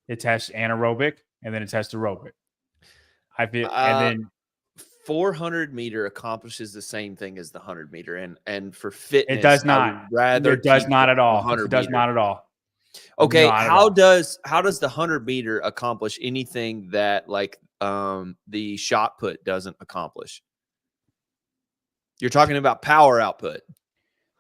[SPEAKER 3] It tests anaerobic and then it tests aerobic. I feel, and then
[SPEAKER 2] 400-meter accomplishes the same thing as the 100-meter, and for fitness,
[SPEAKER 3] it does
[SPEAKER 2] I
[SPEAKER 3] not.
[SPEAKER 2] would rather
[SPEAKER 3] It does
[SPEAKER 2] keep
[SPEAKER 3] not
[SPEAKER 2] the
[SPEAKER 3] at all. It
[SPEAKER 2] 100
[SPEAKER 3] does
[SPEAKER 2] meter.
[SPEAKER 3] not at all.
[SPEAKER 2] Okay,
[SPEAKER 3] Not at
[SPEAKER 2] how
[SPEAKER 3] all.
[SPEAKER 2] does the 100-meter accomplish anything that like the shot put doesn't accomplish? You're talking about power output.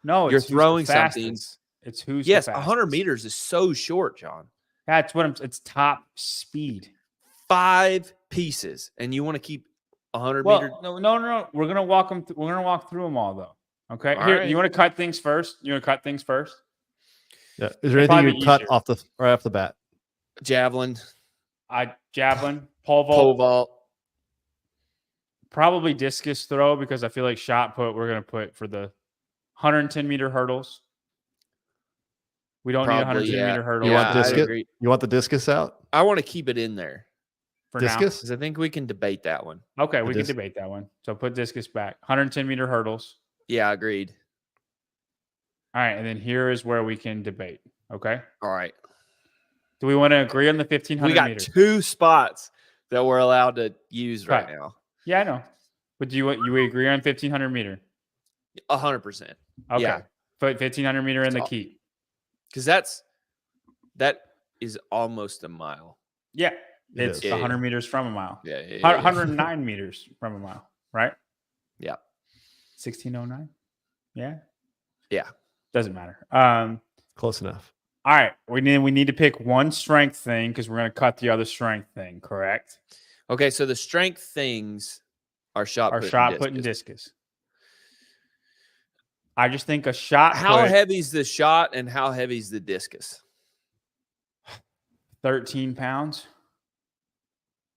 [SPEAKER 3] No,
[SPEAKER 2] You're
[SPEAKER 3] it's who's the
[SPEAKER 2] throwing something.
[SPEAKER 3] fastest. It's who's
[SPEAKER 2] Yes,
[SPEAKER 3] the
[SPEAKER 2] 100
[SPEAKER 3] fastest.
[SPEAKER 2] meters is so short, John.
[SPEAKER 3] That's what it's top speed.
[SPEAKER 2] 5 pieces, and you want to keep 100
[SPEAKER 3] Well,
[SPEAKER 2] meter.
[SPEAKER 3] no. We're gonna walk them. We're gonna walk through them all, though. Okay.
[SPEAKER 2] All
[SPEAKER 3] Here,
[SPEAKER 2] right.
[SPEAKER 3] you want to cut things first? You want to cut things first?
[SPEAKER 1] Yeah. Is there
[SPEAKER 3] It'd
[SPEAKER 1] anything you
[SPEAKER 3] probably
[SPEAKER 1] would cut
[SPEAKER 3] easier.
[SPEAKER 1] right off the bat?
[SPEAKER 2] Javelin,
[SPEAKER 3] Javelin, pole vault,
[SPEAKER 2] pole vault.
[SPEAKER 3] probably discus throw, because I feel like shot put we're gonna put for the 110-meter hurdles. We don't need
[SPEAKER 2] Probably,
[SPEAKER 3] 110-meter
[SPEAKER 2] yeah.
[SPEAKER 3] hurdles.
[SPEAKER 1] You want
[SPEAKER 2] I
[SPEAKER 1] discus?
[SPEAKER 2] agree.
[SPEAKER 1] You want the discus out?
[SPEAKER 2] I want to keep it in there
[SPEAKER 3] for now.
[SPEAKER 1] Discus?
[SPEAKER 2] because I think we can debate that one.
[SPEAKER 3] Okay, we can
[SPEAKER 1] disc-
[SPEAKER 3] debate that one. So put discus back. 110-meter hurdles.
[SPEAKER 2] Yeah, agreed.
[SPEAKER 3] All right, and then here is where we can debate. Okay.
[SPEAKER 2] All right.
[SPEAKER 3] Do we want to agree on the 1500
[SPEAKER 2] We got
[SPEAKER 3] meters?
[SPEAKER 2] 2 spots that we're allowed to use right
[SPEAKER 3] Right.
[SPEAKER 2] now.
[SPEAKER 3] Yeah, I know. But do you agree on 1500 meter?
[SPEAKER 2] 100%.
[SPEAKER 3] Okay.
[SPEAKER 2] Yeah.
[SPEAKER 3] Put 1500 meter in the
[SPEAKER 2] So-
[SPEAKER 3] keep.
[SPEAKER 2] Because that is almost a mile.
[SPEAKER 3] Yeah.
[SPEAKER 1] It
[SPEAKER 3] It's
[SPEAKER 1] is.
[SPEAKER 2] Yeah,
[SPEAKER 3] 100 meters from a mile.
[SPEAKER 2] Yeah.
[SPEAKER 3] 109 meters from a mile, right?
[SPEAKER 2] Yeah.
[SPEAKER 3] 1609? Yeah.
[SPEAKER 2] Yeah.
[SPEAKER 3] Doesn't matter.
[SPEAKER 1] Close enough.
[SPEAKER 3] All right. We need to pick one strength thing because we're going to cut the other strength thing, correct?
[SPEAKER 2] Okay, so the strength things are shot
[SPEAKER 3] Our
[SPEAKER 2] put,
[SPEAKER 3] shot
[SPEAKER 2] and
[SPEAKER 3] put and
[SPEAKER 2] discus.
[SPEAKER 3] discus. I just think a shot
[SPEAKER 2] How
[SPEAKER 3] put,
[SPEAKER 2] heavy's the shot and how heavy's the discus?
[SPEAKER 3] 13 pounds,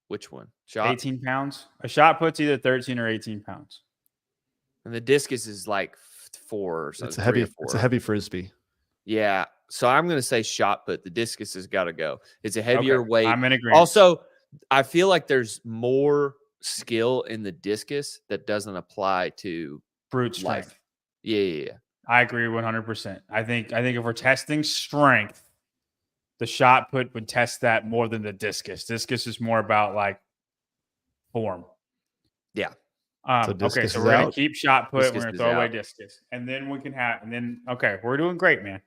[SPEAKER 2] Which one? Shot
[SPEAKER 3] 18 pounds. A shot put's either 13 or 18 pounds.
[SPEAKER 2] and the discus is like 4 or something.
[SPEAKER 1] It's a heavy.
[SPEAKER 2] 3 or
[SPEAKER 1] It's a
[SPEAKER 2] 4.
[SPEAKER 1] heavy frisbee.
[SPEAKER 2] Yeah. So I'm going to say shot put. The discus has got to go. It's a heavier
[SPEAKER 3] Okay,
[SPEAKER 2] weight.
[SPEAKER 3] I'm in agreement.
[SPEAKER 2] Also, I feel like there's more skill in the discus that doesn't apply to
[SPEAKER 3] brute strength.
[SPEAKER 2] life. Yeah.
[SPEAKER 3] I agree 100%. I think if we're testing strength, the shot put would test that more than the discus. Discus is more about like form.
[SPEAKER 2] Yeah.
[SPEAKER 1] So
[SPEAKER 3] Okay,
[SPEAKER 1] discus
[SPEAKER 3] so
[SPEAKER 1] is
[SPEAKER 3] we're gonna
[SPEAKER 1] out?
[SPEAKER 3] keep shot put.
[SPEAKER 2] Discus
[SPEAKER 3] We're gonna
[SPEAKER 2] is
[SPEAKER 3] throw away
[SPEAKER 2] out.
[SPEAKER 3] discus, and then we can have. And then okay, we're doing great, man.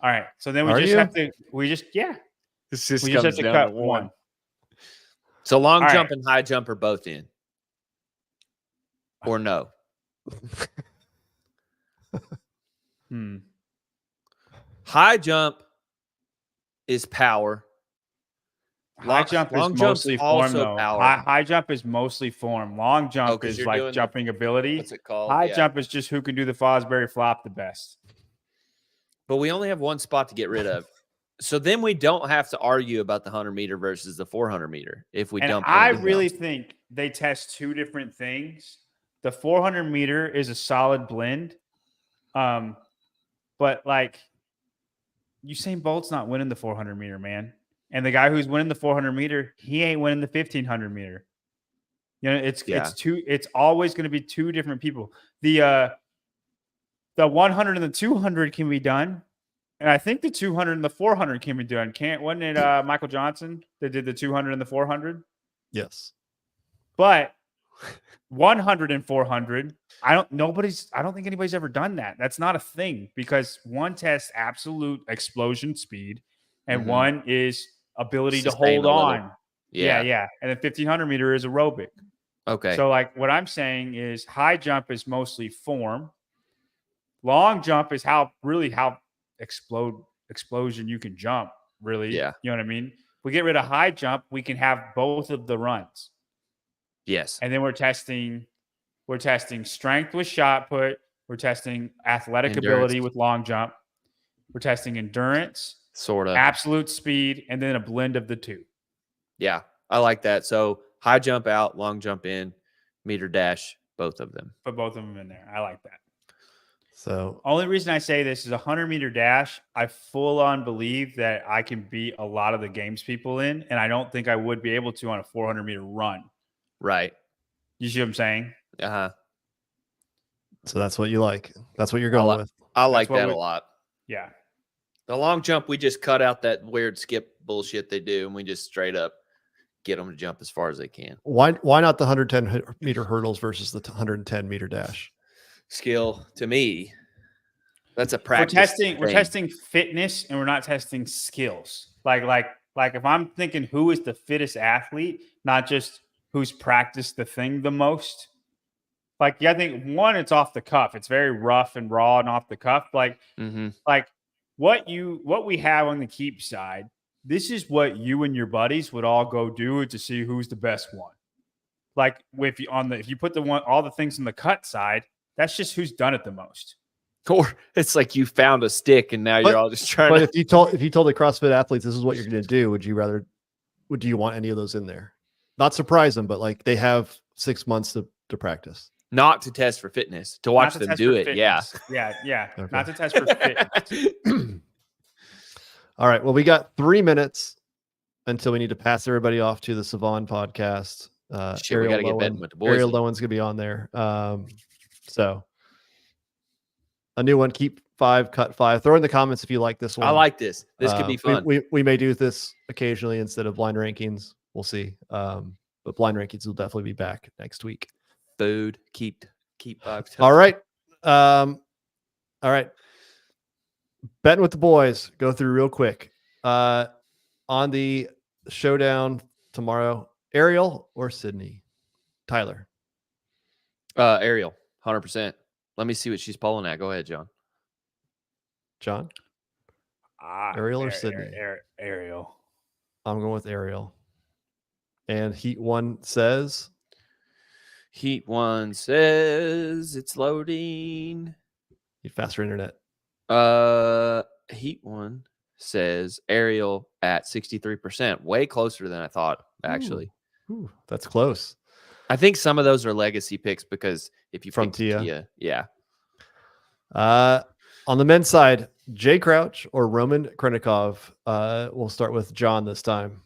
[SPEAKER 3] All right, so then we
[SPEAKER 1] Are
[SPEAKER 3] just
[SPEAKER 1] you?
[SPEAKER 3] have to. We just
[SPEAKER 2] This
[SPEAKER 3] we just have to cut one.
[SPEAKER 2] So long
[SPEAKER 3] All
[SPEAKER 2] jump
[SPEAKER 3] right.
[SPEAKER 2] and high jump are both in. Or no. High jump is power.
[SPEAKER 3] High jump is
[SPEAKER 2] long jump's
[SPEAKER 3] mostly form,
[SPEAKER 2] also
[SPEAKER 3] though.
[SPEAKER 2] power.
[SPEAKER 3] High jump is mostly form. Long jump
[SPEAKER 2] 'cause
[SPEAKER 3] is
[SPEAKER 2] you're
[SPEAKER 3] like
[SPEAKER 2] doing the-
[SPEAKER 3] jumping ability.
[SPEAKER 2] What's it called?
[SPEAKER 3] High
[SPEAKER 2] Yeah.
[SPEAKER 3] jump is just who can do the Fosbury flop the best.
[SPEAKER 2] But we only have one spot to get rid of. So then we don't have to argue about the 100-meter versus the 400-meter if we
[SPEAKER 3] And
[SPEAKER 2] dump.
[SPEAKER 3] I
[SPEAKER 2] anything
[SPEAKER 3] really
[SPEAKER 2] else.
[SPEAKER 3] think they test two different things. The 400-meter is a solid blend. But like Usain Bolt's not winning the 400-meter, man. And the guy who's winning the 400-meter, he ain't winning the 1500-meter. You know, it's always going to be two different people. The 100 and the 200 can be done. And I think the 200 and the 400 can be done. Wasn't it Michael Johnson that did the 200 and the 400?
[SPEAKER 1] Yes.
[SPEAKER 3] But 100 and 400, I don't think anybody's ever done that. That's not a thing because one tests absolute explosion speed and one is ability to
[SPEAKER 2] Sustain
[SPEAKER 3] hold
[SPEAKER 2] a little.
[SPEAKER 3] on. Yeah. And the 1500-meter is aerobic.
[SPEAKER 2] Okay.
[SPEAKER 3] So like what I'm saying is high jump is mostly form. Long jump is how explosion you can jump, really.
[SPEAKER 2] Yeah.
[SPEAKER 3] You know what I mean? If we get rid of high jump, we can have both of the runs.
[SPEAKER 2] Yes.
[SPEAKER 3] And then we're testing strength with shot put. We're testing athletic ability with long jump. We're testing endurance,
[SPEAKER 2] Sort of.
[SPEAKER 3] absolute speed, and then a blend of the two.
[SPEAKER 2] Yeah. I like that. So high jump out, long jump in, meter dash, both of them.
[SPEAKER 3] Put both of them in there. I like that.
[SPEAKER 1] So
[SPEAKER 3] Only reason I say this is a 100-meter dash. I full on believe that I can beat a lot of the games people in, and I don't think I would be able to on a 400-meter run.
[SPEAKER 2] Right.
[SPEAKER 3] You see what I'm saying?
[SPEAKER 2] Uh-huh.
[SPEAKER 1] So that's what you like. That's what you're going with.
[SPEAKER 2] I like
[SPEAKER 3] what
[SPEAKER 2] that
[SPEAKER 3] we-
[SPEAKER 2] a lot.
[SPEAKER 3] Yeah.
[SPEAKER 2] The long jump, we just cut out that weird skip bullshit they do, and we just straight up get them to jump as far as they can.
[SPEAKER 1] Why not the 110-meter hurdles versus the 110-meter dash?
[SPEAKER 2] Skill to me, that's a practice.
[SPEAKER 3] We're testing fitness and we're not testing skills. Like if I'm thinking who is the fittest athlete, not just who's practiced the thing the most. Like, yeah, I think one, it's off the cuff. It's very rough and raw and off the cuff. Like what we have on the keep side, this is what you and your buddies would all go do to see who's the best one. Like if you put all the things on the cut side, that's just who's done it the most.
[SPEAKER 2] Or it's like you found a stick and now you're all just trying
[SPEAKER 1] But
[SPEAKER 2] to.
[SPEAKER 1] if you told the CrossFit athletes this is what you're going to do, would you want any of those in there? Not surprise them, but like they have 6 months to practice.
[SPEAKER 2] Not to test for fitness, to watch them do it. Yeah.
[SPEAKER 3] Yeah.
[SPEAKER 1] Okay.
[SPEAKER 3] Not to test for fitness.
[SPEAKER 1] All right. Well, we got 3 minutes until we need to pass everybody off to the Savon podcast.
[SPEAKER 2] Shit, we got to get Bettin with the boys.
[SPEAKER 1] Ariel Lowen's going to be on there. So a new one, keep 5, cut 5. Throw in the comments if you like this one.
[SPEAKER 2] I like this. This could be fun.
[SPEAKER 1] We may do this occasionally instead of blind rankings. We'll see. But blind rankings will definitely be back next week.
[SPEAKER 2] Food, keep 5.
[SPEAKER 1] All right. All right. Betting with the boys. Go through real quick. On the showdown tomorrow, Ariel or Sydney? Tyler.
[SPEAKER 2] Ariel, 100%. Let me see what she's pulling at. Go ahead, John.
[SPEAKER 1] John? Ariel or Sydney?
[SPEAKER 3] Ariel.
[SPEAKER 1] I'm going with Ariel. And Heat 1 says?
[SPEAKER 2] Heat 1 says it's loading.
[SPEAKER 1] Need faster internet.
[SPEAKER 2] Heat 1 says Ariel at 63%. Way closer than I thought, actually.
[SPEAKER 1] Ooh, that's close.
[SPEAKER 2] I think some of those are legacy picks because if you
[SPEAKER 1] From
[SPEAKER 2] picked
[SPEAKER 1] Tia.
[SPEAKER 2] Yeah.
[SPEAKER 1] On the men's side, Jay Crouch or Roman Krenikov. We'll start with John this time.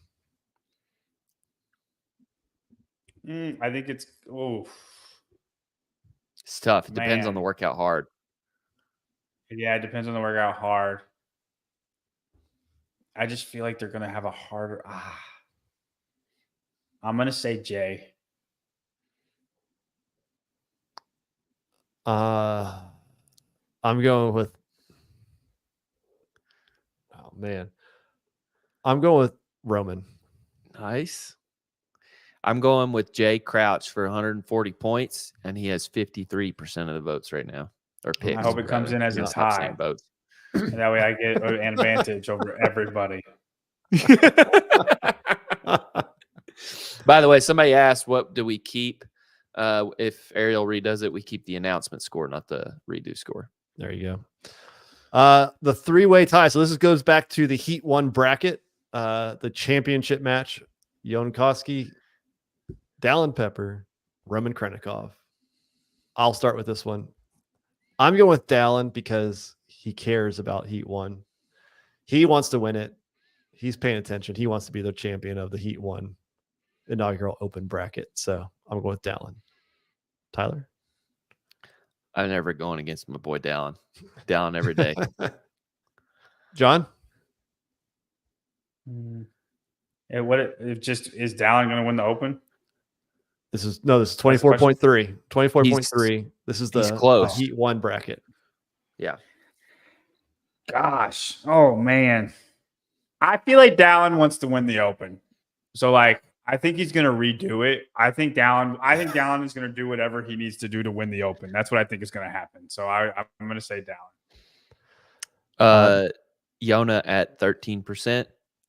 [SPEAKER 3] I think it's
[SPEAKER 2] It's tough. It depends on
[SPEAKER 3] Man.
[SPEAKER 2] the workout hard.
[SPEAKER 3] Yeah, it depends on the workout hard. I just feel like they're gonna have a harder. I'm gonna say Jay.
[SPEAKER 1] I'm going with. Oh man, I'm going with Roman.
[SPEAKER 2] Nice. I'm going with Jay Crouch for 140 points, and he has 53% of the votes right now. Or picks.
[SPEAKER 3] I hope it comes in as a
[SPEAKER 2] Not saying
[SPEAKER 3] tie.
[SPEAKER 2] votes.
[SPEAKER 3] And that way I get an advantage over everybody.
[SPEAKER 2] By the way, somebody asked, what do we keep? If Ariel redoes it, we keep the announcement score, not the redo score.
[SPEAKER 1] There you The three-way tie. So this goes back to the Heat 1 bracket, the championship match. Yonkowski, Dallin Pepper, Roman Krenikov. I'll start with this one. I'm going with Dallin because he cares about Heat 1. He wants to win it. He's paying attention. He wants to be the champion of the Heat 1 inaugural open bracket. So I'm going with Dallin. Tyler?
[SPEAKER 2] I'm never going against my boy Dallin. Dallin every day.
[SPEAKER 1] John?
[SPEAKER 3] It just is Dallin going to win the Open?
[SPEAKER 1] This is 24.3. 24.3. This is
[SPEAKER 2] he's
[SPEAKER 1] the
[SPEAKER 2] close.
[SPEAKER 1] Heat 1 bracket.
[SPEAKER 2] Yeah.
[SPEAKER 3] Gosh. Oh, man. I feel like Dallin wants to win the Open. So, like, I think he's going to redo it. I think Dallin is going to do whatever he needs to do to win the Open. That's what I think is going to happen. So, I'm going to say Dallin.
[SPEAKER 2] Yona at 13%,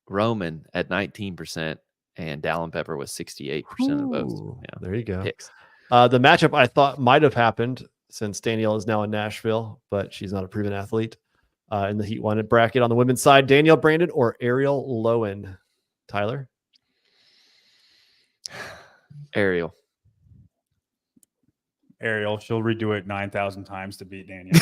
[SPEAKER 2] Roman at 19%, and Dallin Pepper was 68% of votes. Yeah.
[SPEAKER 1] There you go.
[SPEAKER 2] Picks.
[SPEAKER 1] The matchup I thought might have happened since Danielle is now in Nashville, but she's not a proven athlete. In the Heat 1 bracket on the women's side, Danielle Brandon or Ariel Lowen? Tyler?
[SPEAKER 2] Ariel.
[SPEAKER 3] She'll redo it 9,000 times to beat Daniel.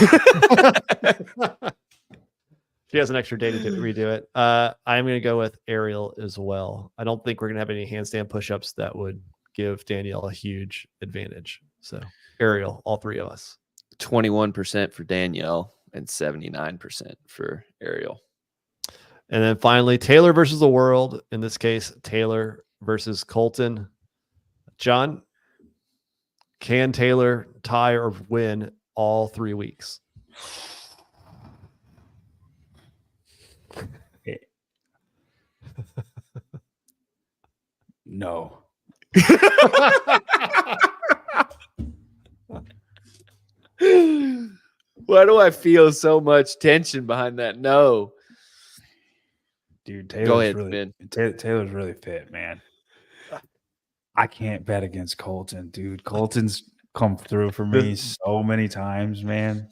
[SPEAKER 1] She has an extra day to redo it. I'm going to go with Ariel as well. I don't think we're going to have any handstand push-ups that would give Danielle a huge advantage. So Ariel, all three of us.
[SPEAKER 2] 21% for Danielle and 79% for Ariel.
[SPEAKER 1] And then finally, Taylor versus the world. In this case, Taylor versus Colton. John, can Taylor tie or win all 3 weeks?
[SPEAKER 3] No.
[SPEAKER 2] Why do I feel so much tension behind that? No.
[SPEAKER 3] Dude,
[SPEAKER 2] Go ahead, Ben.
[SPEAKER 3] Taylor's really fit, man. I can't bet against Colton, dude. Colton's come through for me so many times, man.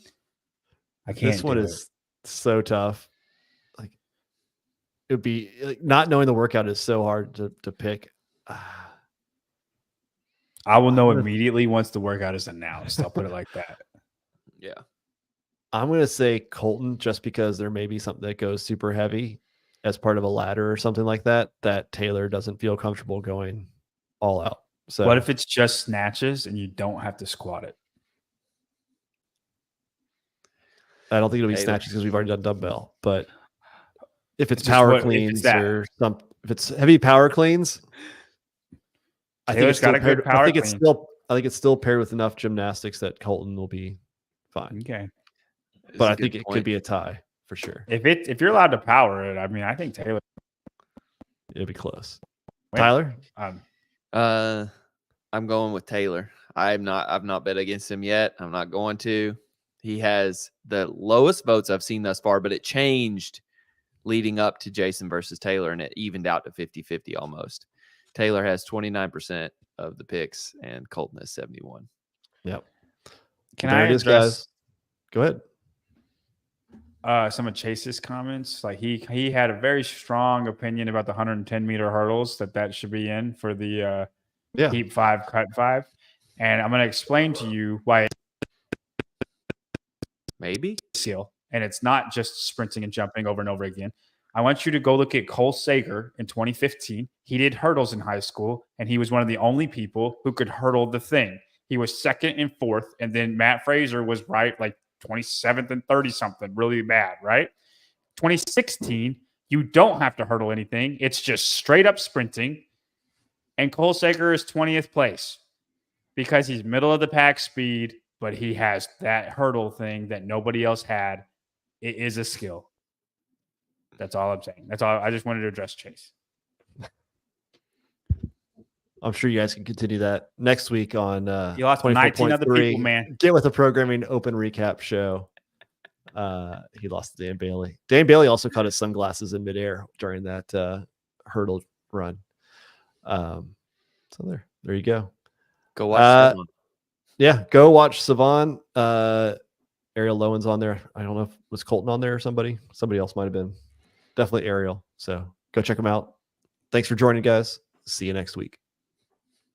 [SPEAKER 3] I can't.
[SPEAKER 1] This one is so tough. Like, it would be like, not knowing the workout is so hard to pick.
[SPEAKER 3] I will know immediately once the workout is announced. I'll put it like that.
[SPEAKER 2] Yeah.
[SPEAKER 1] I'm going to say Colton just because there may be something that goes super heavy as part of a ladder or something like that Taylor doesn't feel comfortable going all out. So
[SPEAKER 3] what if it's just snatches and you don't have to squat it?
[SPEAKER 1] I don't think it'll be
[SPEAKER 2] Taylor.
[SPEAKER 1] snatches because we've already done dumbbell. But if it's
[SPEAKER 3] Just
[SPEAKER 1] power cleans or something, if it's heavy power cleans, I think it's still paired. I think it's still paired with enough gymnastics that Colton will be fine.
[SPEAKER 3] Okay,
[SPEAKER 1] but I think it could be a tie for sure.
[SPEAKER 3] If you're allowed to power it, I mean, I think Taylor.
[SPEAKER 1] It'll be close.
[SPEAKER 3] Wait,
[SPEAKER 1] Tyler?
[SPEAKER 2] I'm going with Taylor. I've not bet against him yet. I'm not going to. He has the lowest votes I've seen thus far, but it changed leading up to Jason versus Taylor, and it evened out to 50-50 almost. Taylor has 29% of the picks, and Colton has 71.
[SPEAKER 1] Yep.
[SPEAKER 3] Can
[SPEAKER 1] there
[SPEAKER 3] I
[SPEAKER 1] it is,
[SPEAKER 3] address?
[SPEAKER 1] Go
[SPEAKER 3] ahead. Some of Chase's comments. Like he had a very strong opinion about the 110-meter hurdles that should be in for the Heat 5 Cut 5, and I'm going to explain to you why.
[SPEAKER 2] Maybe
[SPEAKER 3] skill, and it's not just sprinting and jumping over and over again. I want you to go look at Cole Sager in 2015. He did hurdles in high school, and he was one of the only people who could hurdle the thing. He was second and fourth, and then Matt Fraser was right like 27th and 30 something, really bad, right? 2016, you don't have to hurdle anything. It's just straight up sprinting, and Cole Sager is 20th place because he's middle of the pack speed, but he has that hurdle thing that nobody else had. It is a skill. That's all I'm saying. That's all. I just wanted to address Chase.
[SPEAKER 1] I'm sure you guys can continue that next week on
[SPEAKER 3] you lost 19 other people, man.
[SPEAKER 1] Get with the Programming Open Recap show. He lost to Dan Bailey. Dan Bailey also caught his sunglasses in midair during that hurdle run. So there you go.
[SPEAKER 2] Go watch that one.
[SPEAKER 1] Yeah, go watch Savon. Ariel Lowen's on there. I don't know if was Colton on there or somebody else might have been. Definitely Ariel. So go check them out. Thanks for joining, guys. See you next week.